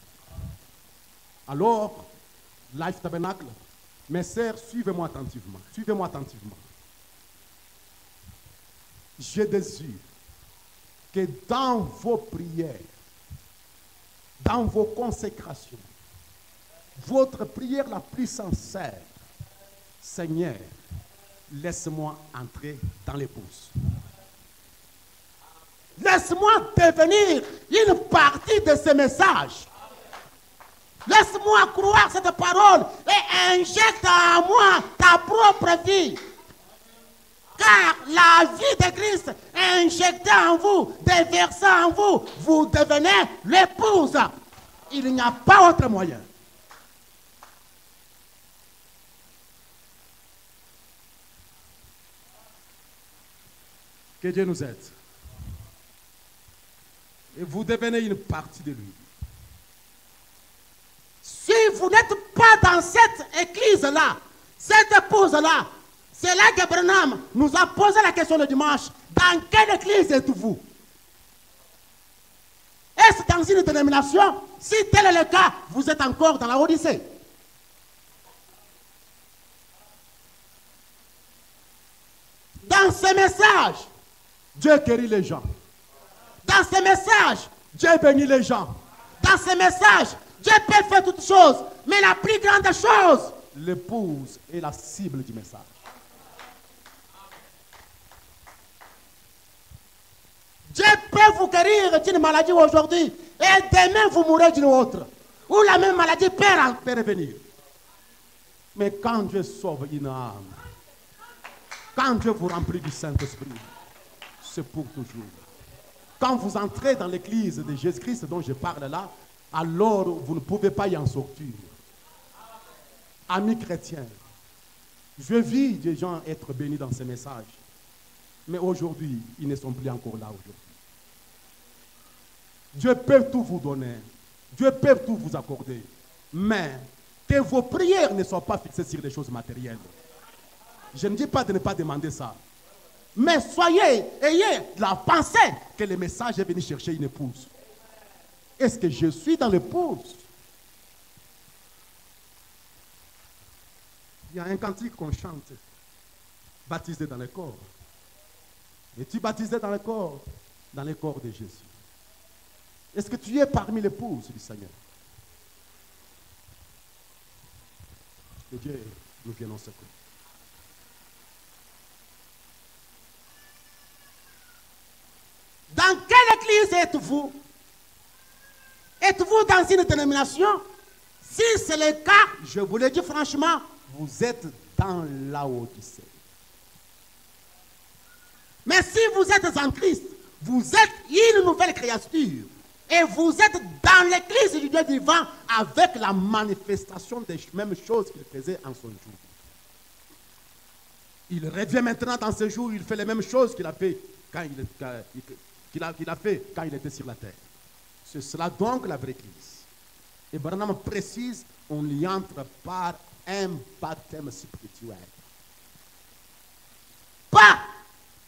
Alors, Life Tabernacle, mes sœurs, suivez-moi attentivement. Suivez-moi attentivement. Je désire que dans vos prières, dans vos consécrations, votre prière la plus sincère, Seigneur, laisse-moi entrer dans l'épouse. Laisse-moi devenir une partie de ce message. Laisse-moi croire cette parole et injecte en moi ta propre vie. Car la vie de Christ injectée en vous, déversée en vous, vous devenez l'épouse. Il n'y a pas autre moyen. Que Dieu nous aide. Et vous devenez une partie de lui. Si vous n'êtes pas dans cette église-là, cette épouse-là, c'est là que Branham nous a posé la question le dimanche. Dans quelle église êtes-vous? Est-ce dans une dénomination? Si tel est le cas, vous êtes encore dans la Odyssée. Dans ce message, Dieu guérit les gens. Dans ce message, Dieu bénit les gens. Dans ce message, Dieu peut faire toutes choses. Mais la plus grande chose, l'épouse est la cible du message. Dieu peut vous guérir d'une maladie aujourd'hui et demain vous mourrez d'une autre. Ou la même maladie peut revenir. Mais quand Dieu sauve une âme, quand Dieu vous remplit du Saint-Esprit, c'est pour toujours. Quand vous entrez dans l'église de Jésus-Christ dont je parle là, alors vous ne pouvez pas y en sortir. Amis chrétiens, je vis des gens être bénis dans ces messages. Mais aujourd'hui, ils ne sont plus encore là aujourd'hui. Dieu peut tout vous donner. Dieu peut tout vous accorder. Mais que vos prières ne soient pas fixées sur des choses matérielles. Je ne dis pas de ne pas demander ça. Mais ayez la pensée que le message est venu chercher une épouse. Est-ce que je suis dans l'épouse? Il y a un cantique qu'on chante, baptisé dans le corps. Es-tu baptisé dans le corps de Jésus? Est-ce que tu es parmi l'épouse du Seigneur? Que Dieu nous vienne en secours. Dans quelle église êtes-vous? Êtes-vous dans une dénomination? Si c'est le cas, je vous le dis franchement, vous êtes dans la Odyssée. Mais si vous êtes en Christ, vous êtes une nouvelle créature. Et vous êtes dans l'église du Dieu vivant avec la manifestation des mêmes choses qu'il faisait en son jour. Il revient maintenant dans ce jour, il fait les mêmes choses qu'il a fait quand il était sur la terre. C'est cela donc la vraie église. Et Branham précise, on y entre par un baptême spirituel. Pas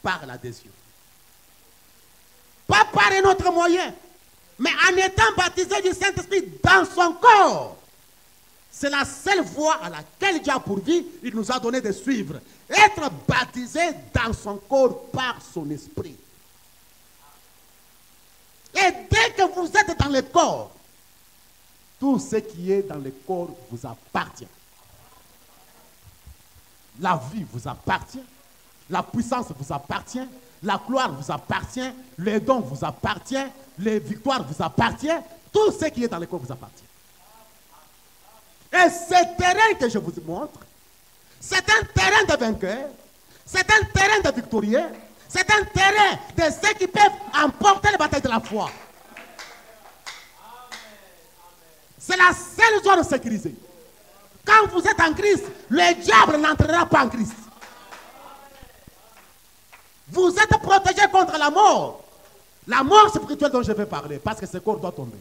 par l'adhésion. Pas par un autre moyen. Mais en étant baptisé du Saint-Esprit dans son corps. C'est la seule voie à laquelle Dieu a pourvu. Il nous a donné de suivre. Être baptisé dans son corps par son esprit. Et dès que vous êtes dans le corps, tout ce qui est dans le corps vous appartient. La vie vous appartient. La puissance vous appartient. La gloire vous appartient. Les dons vous appartiennent. Les victoires vous appartiennent. Tout ce qui est dans le corps vous appartient. Et ce terrain que je vous montre, c'est un terrain de vainqueurs. C'est un terrain de victorieux. C'est un terrain de ceux qui peuvent emporter les batailles de la foi. C'est la seule zone sécurisée. Quand vous êtes en Christ, le diable n'entrera pas en Christ. Vous êtes protégé contre la mort. La mort spirituelle dont je vais parler, parce que ce corps doit tomber.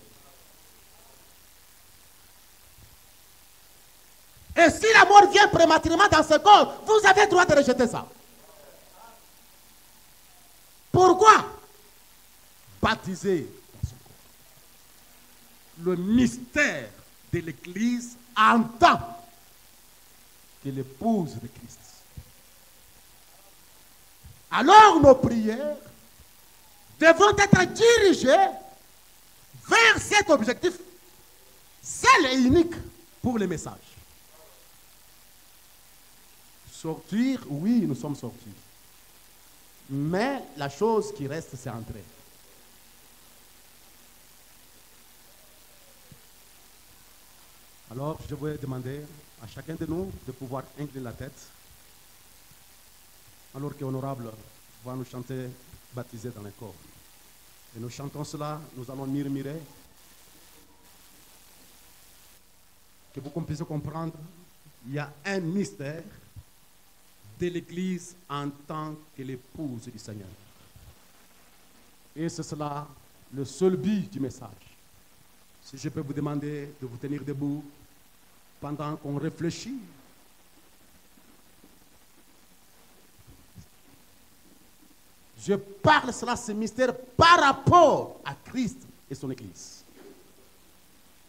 Et si la mort vient prématurément dans ce corps, vous avez le droit de rejeter ça. Pourquoi? Baptisé dans son corps. Le mystère de l'Église entend que l'épouse de Christ. Alors nos prières devront être dirigées vers cet objectif, seul et unique Pour les messages. Sortir, oui, nous sommes sortis. Mais la chose qui reste, c'est entrer. Alors, je vais demander à chacun de nous de pouvoir incliner la tête. Alors qu'honorable va nous chanter baptisé dans le corps. Et nous chantons cela, nous allons murmurer. Que vous puissiez comprendre, il y a un mystère de l'Église en tant que l'épouse du Seigneur. Et c'est cela le seul but du message. Si je peux vous demander de vous tenir debout pendant qu'on réfléchit. Je parle cela, ce mystère, par rapport à Christ et son Église.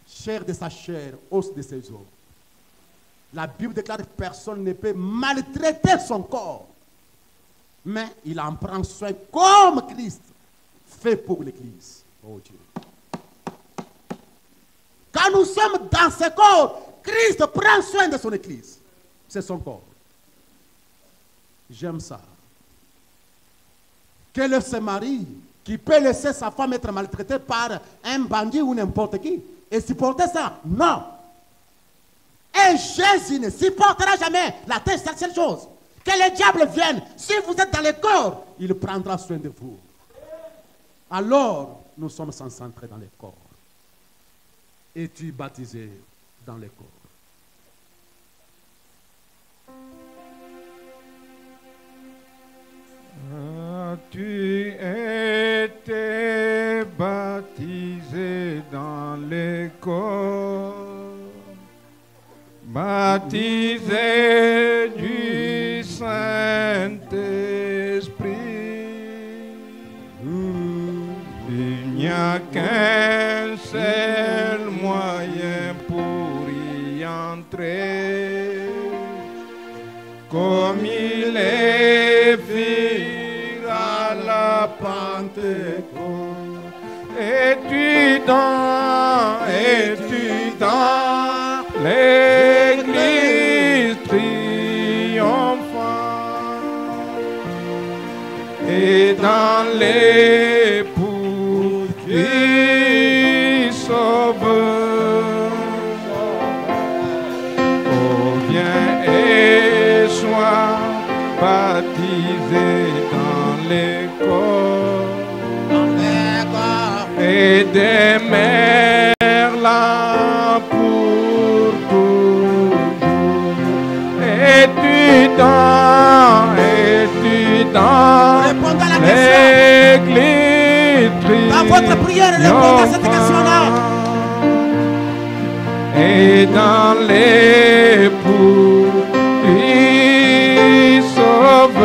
Chair de sa chair, os de ses os. La Bible déclare que personne ne peut maltraiter son corps. Mais il en prend soin comme Christ fait pour l'Église. Oh Dieu. Quand nous sommes dans ce corps, Christ prend soin de son Église. C'est son corps. J'aime ça. Quel est ce mari qui peut laisser sa femme être maltraitée par un bandit ou n'importe qui et supporter ça? Non. Et Jésus ne supportera jamais la seule chose. Que le diable vienne. Si vous êtes dans le corps, il prendra soin de vous. Alors, nous sommes censés entrer dans le corps. Es-tu baptisé dans le corps? As-tu été baptisé dans le corps, baptisé du Saint-Esprit? Il n'y a qu'un seul moyen pour y entrer, comme il est fait à la Pentecôte. Es-tu dans l'église triomphante et dans l'époux qui sauve? Oh, viens et sois baptisé dans les corps et demeure-là pour toujours. Es-tu dans l'église triomphante? Dans votre prière, répondez à cette question-là. Et dans l'époux qui sauve.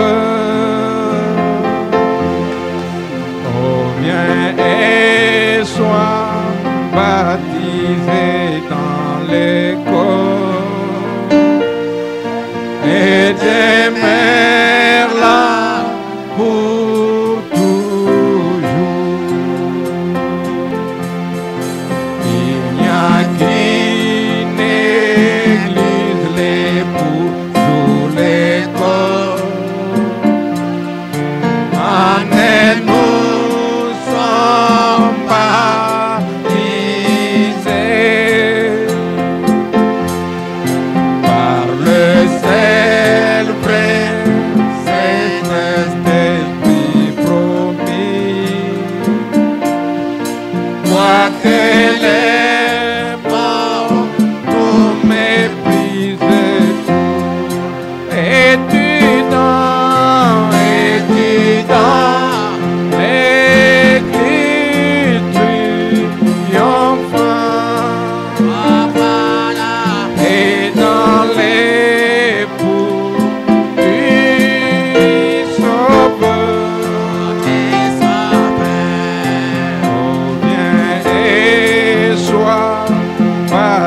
Oh, viens et sois baptisé dans les corps et demeure là pour toujours. Il n'y a qu'une église,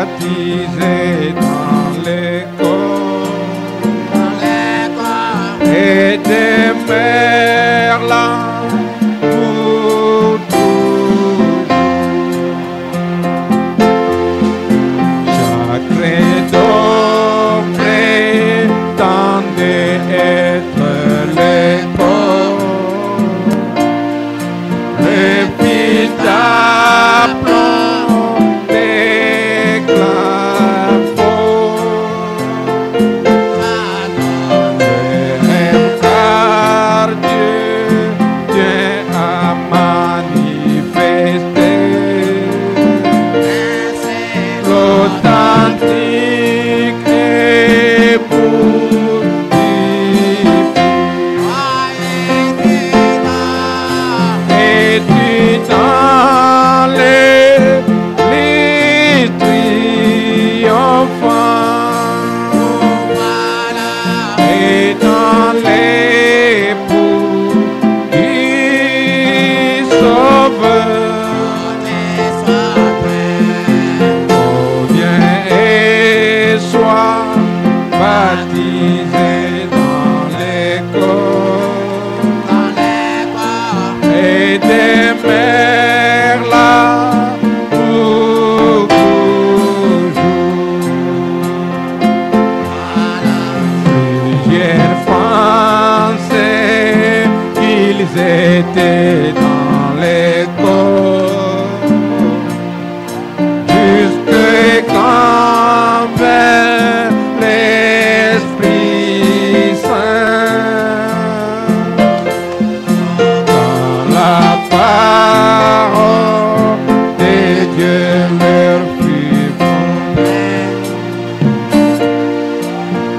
baptisé dans l'école et demeure là pour toujours. Chaque credo prétendait être l'école, étaient dans l'école jusque quand vint l'Esprit Saint. Quand la parole de Dieu leur fut montrée,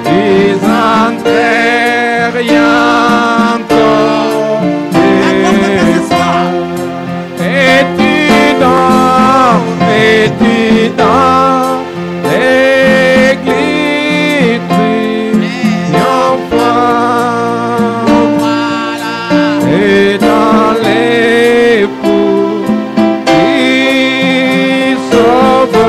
ils entrèrent rien. Dans l'église triomphante et dans l'époux qui sauve.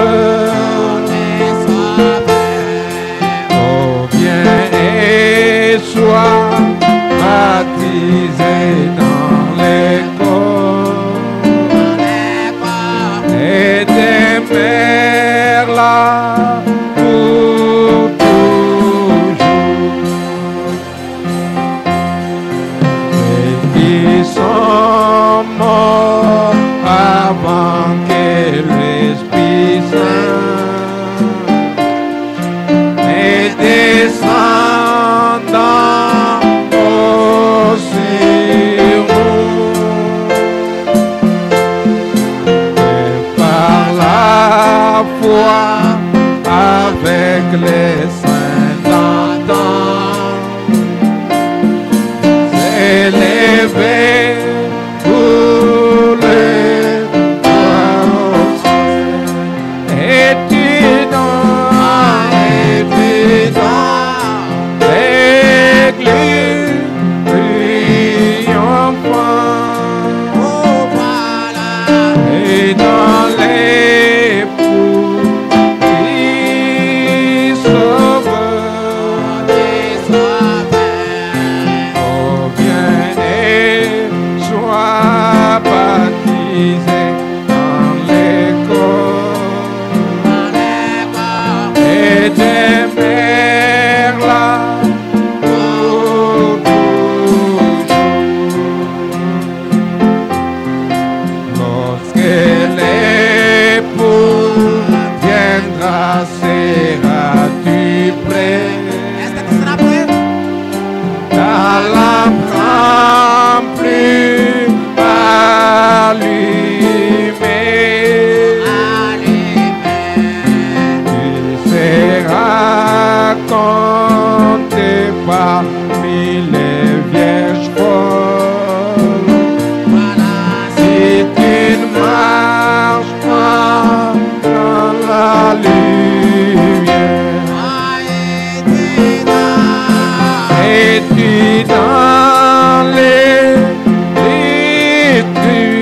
Oh, viens et sois baptisé dans l'école et demeure là pour toujours. Et qui sont morts avant que l'Esprit Saint ne descende sur nous. Avec les saints d'antan, s'élever pour les rois. Et tu dans l'église triomphante et dans l'époux seras-tu prêt? Est-ce que tu seras prêt? Ta lampe remplie, allumée. Tu seras compté parmi les vierges folles. Si tu ne marches pas dans la lumière, et tu dans l'église triomphante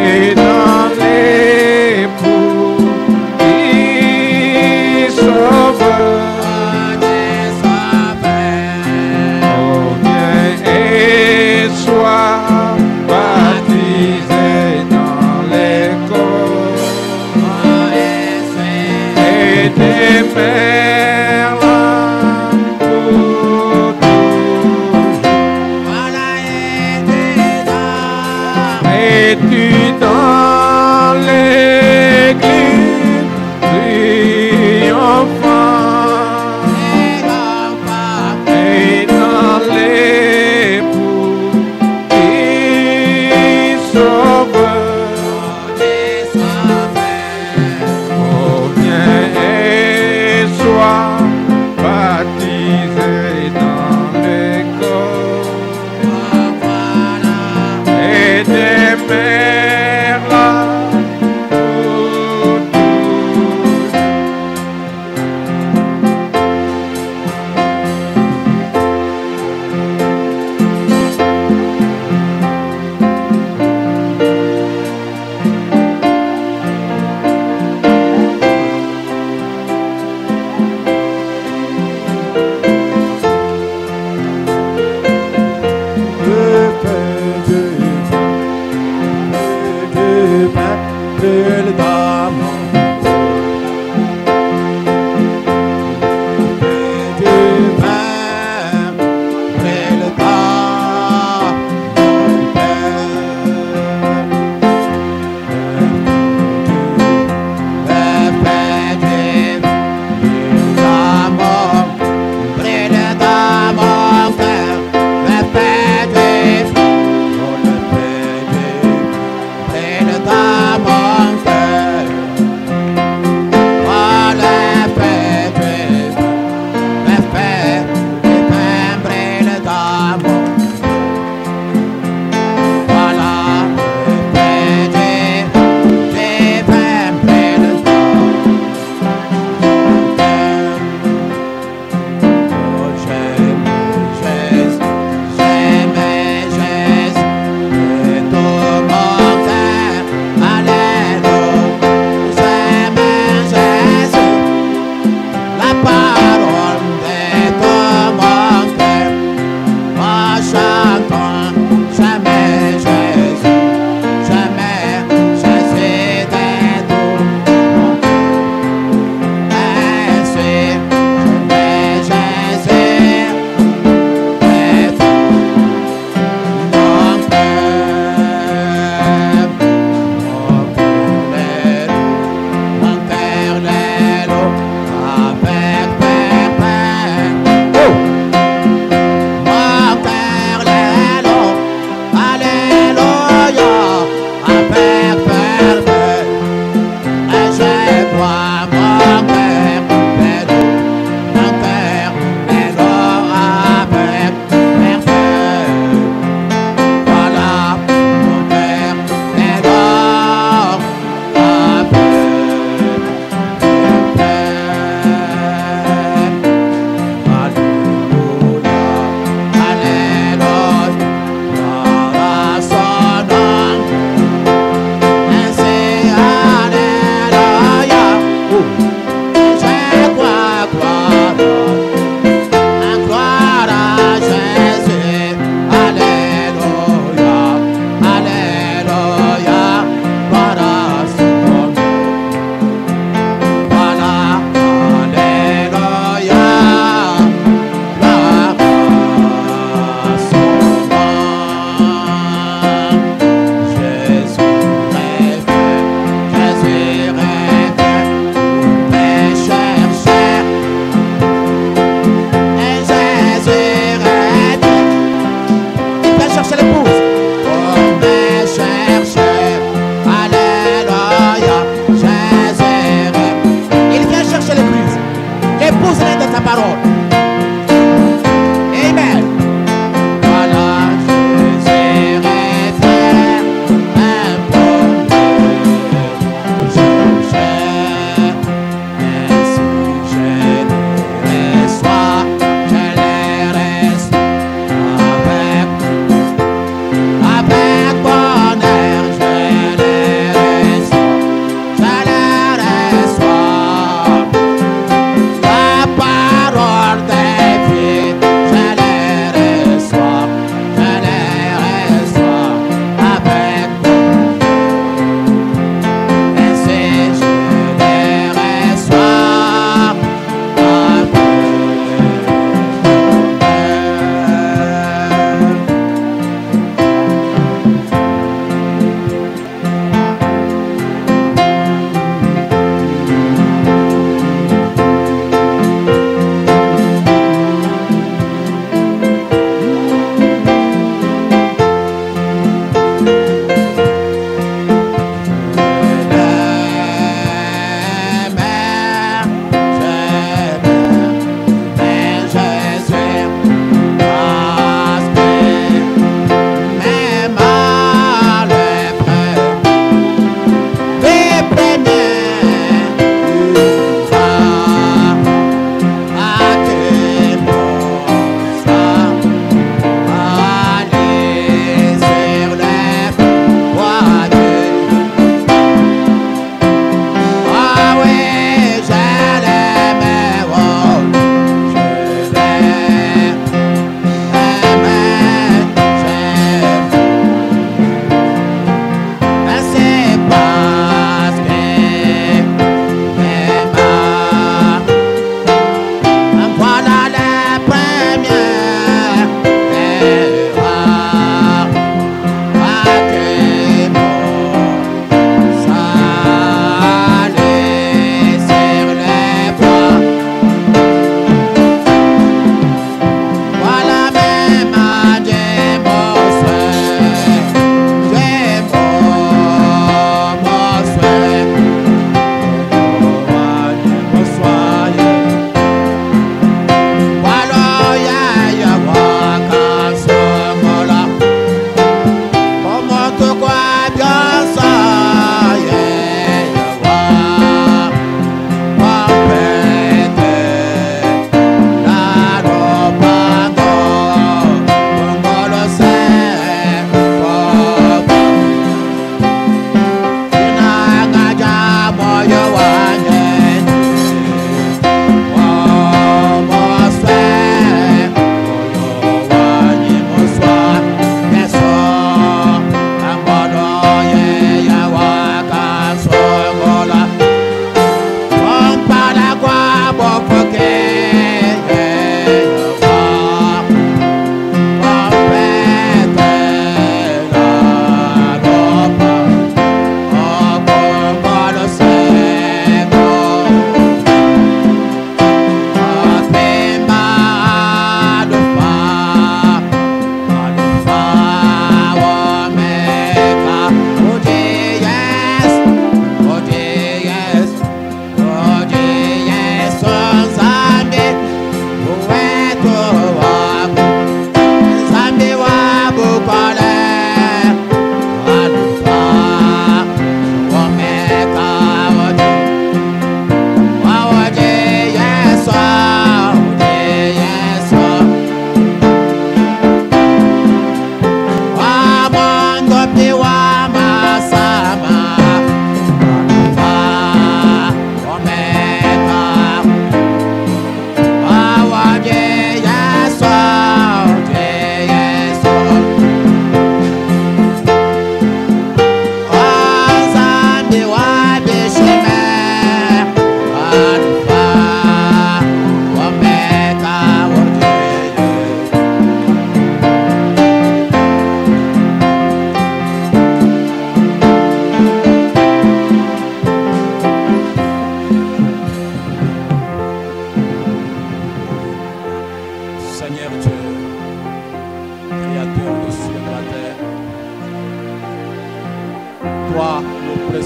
et brûle dans mon dans mon cœur.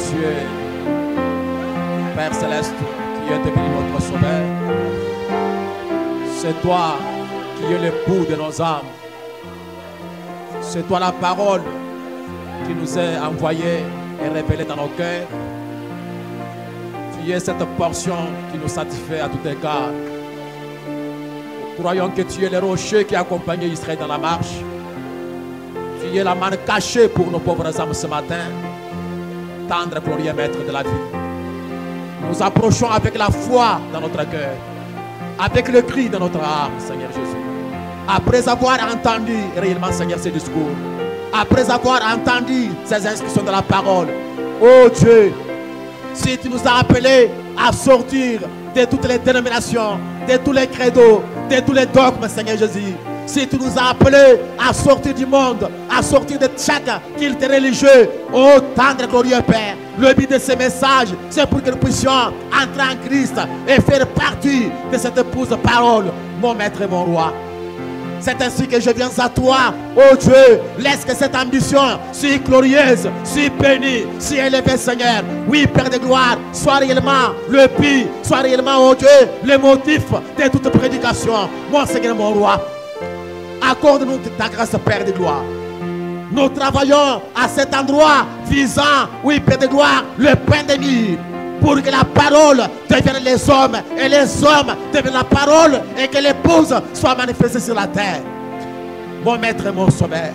cieux, Père céleste, qui est devenu notre sauveur, c'est toi qui es l'époux de nos âmes. C'est toi la parole qui nous est envoyée et révélée dans nos cœurs. Tu es cette portion qui nous satisfait à tout égard. Nous croyons que tu es le rocher qui accompagnait Israël dans la marche. Tu es la manne cachée pour nos pauvres âmes ce matin. Tendre, glorieux maître de la vie. Nous approchons avec la foi dans notre cœur, avec le cri de notre âme, Seigneur Jésus. Après avoir entendu réellement, Seigneur, ces discours, après avoir entendu ces instructions de la parole, oh Dieu, si tu nous as appelés à sortir de toutes les dénominations, de tous les credos, de tous les dogmes, Seigneur Jésus, si tu nous as appelés à sortir du monde, à sortir de chaque culte religieux, oh tendre glorieux Père, le but de ce message, c'est pour que nous puissions entrer en Christ et faire partie de cette épouse parole, mon maître et mon roi. C'est ainsi que je viens à toi, oh Dieu. Laisse que cette ambition si glorieuse, si bénie, si élevée, Seigneur, oui, Père de gloire, soit réellement le but, soit réellement, oh Dieu, le motif de toute prédication. Mon Seigneur, mon roi, accorde-nous ta grâce, Père de gloire. Nous travaillons à cet endroit visant, oui, Père de gloire, le pain de mire, pour que la parole devienne les hommes et les hommes deviennent la parole et que l'épouse soit manifestée sur la terre. Mon maître et mon sauveur,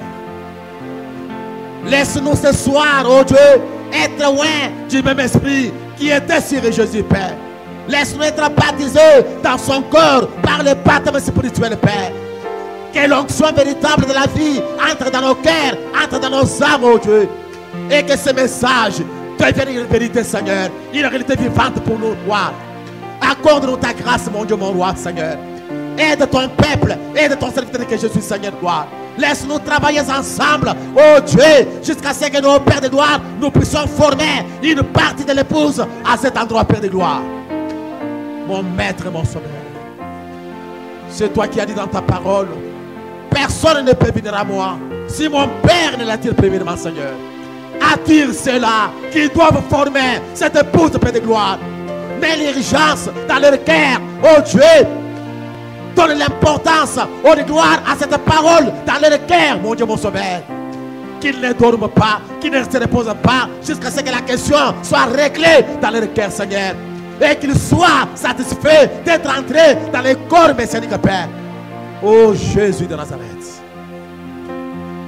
laisse-nous ce soir, oh Dieu, être loin du même esprit qui était sur Jésus, Père. Laisse-nous être baptisés dans son corps par le baptême spirituel, Père. Que l'onction véritable de la vie entre dans nos cœurs, entre dans nos âmes, oh Dieu. Et que ce message devienne une vérité, Seigneur, une réalité vivante pour nous, roi. Accorde-nous ta grâce, mon Dieu, mon roi, Seigneur. Aide ton peuple, aide ton serviteur que je suis, Seigneur, gloire. Laisse-nous travailler ensemble, oh Dieu, jusqu'à ce que nos pères de gloire, nous puissions former une partie de l'épouse à cet endroit, Père de gloire. Mon maître et mon sauveur, c'est toi qui as dit dans ta parole, personne ne peut venir à moi si mon Père ne l'attire premièrement, Seigneur. Attire ceux-là qui doivent former cette épouse de paix de gloire. Mets l'urgence dans leur cœur, oh Dieu. Donne l'importance, oh de gloire, à cette parole dans leur cœur, mon Dieu, mon sauveur. Qu'ils ne dorment pas, qu'ils ne se reposent pas, jusqu'à ce que la question soit réglée dans leur cœur, Seigneur. Et qu'ils soient satisfaits d'être entrés dans les corps messianiques, Père. Oh Jésus de Nazareth.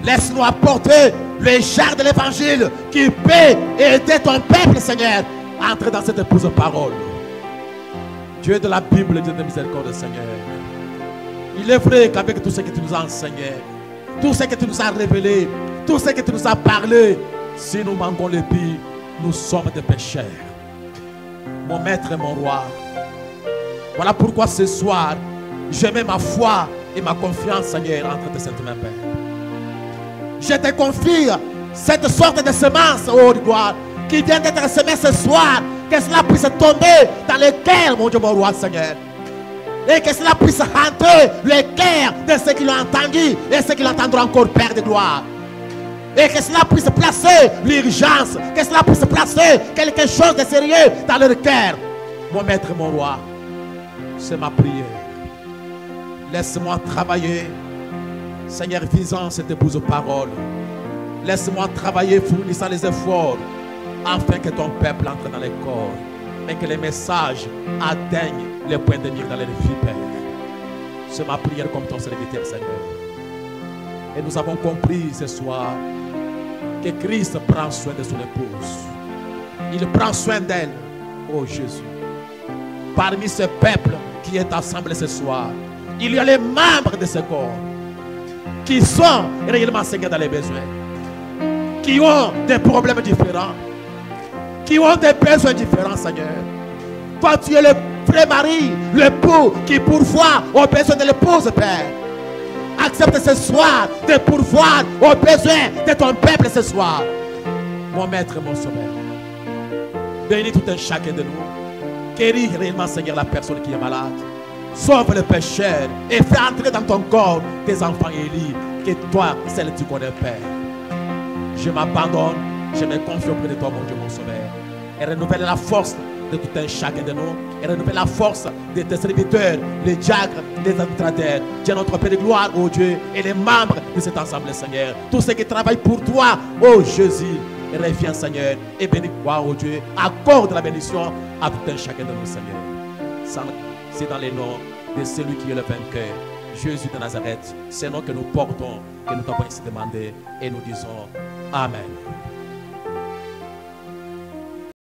Laisse-nous apporter le char de l'évangile qui peut aider ton peuple, Seigneur, à entrer dans cette épouse parole. Dieu de la Bible, Dieu de miséricorde, Seigneur. Il est vrai qu'avec tout ce que tu nous as enseigné, tout ce que tu nous as révélé, tout ce que tu nous as parlé, si nous manquons le but, nous sommes des pécheurs. Mon maître et mon roi, voilà pourquoi ce soir, je mets ma foi et ma confiance, Seigneur, entre tes saintes mains, Père. Je te confie cette sorte de semence, oh gloire, qui vient d'être semée ce soir, que cela puisse tomber dans le cœur, mon Dieu, mon roi, Seigneur. Et que cela puisse hanter le cœur de ceux qui l'ont entendu et ceux qui l'entendront encore, Père de gloire. Et que cela puisse placer l'urgence, que cela puisse placer quelque chose de sérieux dans leur cœur. Mon maître et mon roi, c'est ma prière. Laisse-moi travailler, Seigneur, visant cette épouse parole. Laisse-moi travailler, fournissant les efforts, afin que ton peuple entre dans les corps et que les messages atteignent les points de mire dans les vies, Père. C'est ma prière comme ton serviteur, Seigneur. Et nous avons compris ce soir que Christ prend soin de son épouse. Il prend soin d'elle, oh Jésus. Parmi ce peuple qui est assemblé ce soir, il y a les membres de ce corps qui sont réellement, Seigneur, dans les besoins, qui ont des problèmes différents, qui ont des besoins différents, Seigneur. Toi, tu es le vrai mari, l'époux qui pourvoit aux besoins de l'épouse, Père. Accepte ce soir de pourvoir aux besoins de ton peuple ce soir. Mon maître et mon sauveur, bénis tout un chacun de nous. Guéris réellement, Seigneur, la personne qui est malade. Sauve le pécheur et fais entrer dans ton corps tes enfants élus, que toi, celle que tu connais, Père. Je m'abandonne Je me confie auprès de toi, mon Dieu, mon Sauveur. Et renouvelle la force de tout un chacun de nous. Et renouvelle la force de tes serviteurs, les diacres, les administrateurs. Dieu notre Père de gloire, oh Dieu, et les membres de cette assemblée, Seigneur. Tous ceux qui travaillent pour toi, oh Jésus. Reviens, Seigneur, et bénis-toi, oh Dieu. Accorde la bénédiction à tout un chacun de nous, Seigneur. C'est dans les noms de celui qui est le vainqueur, Jésus de Nazareth. C'est le nom que nous portons, que nous t'avons ainsi demandé, et nous disons Amen.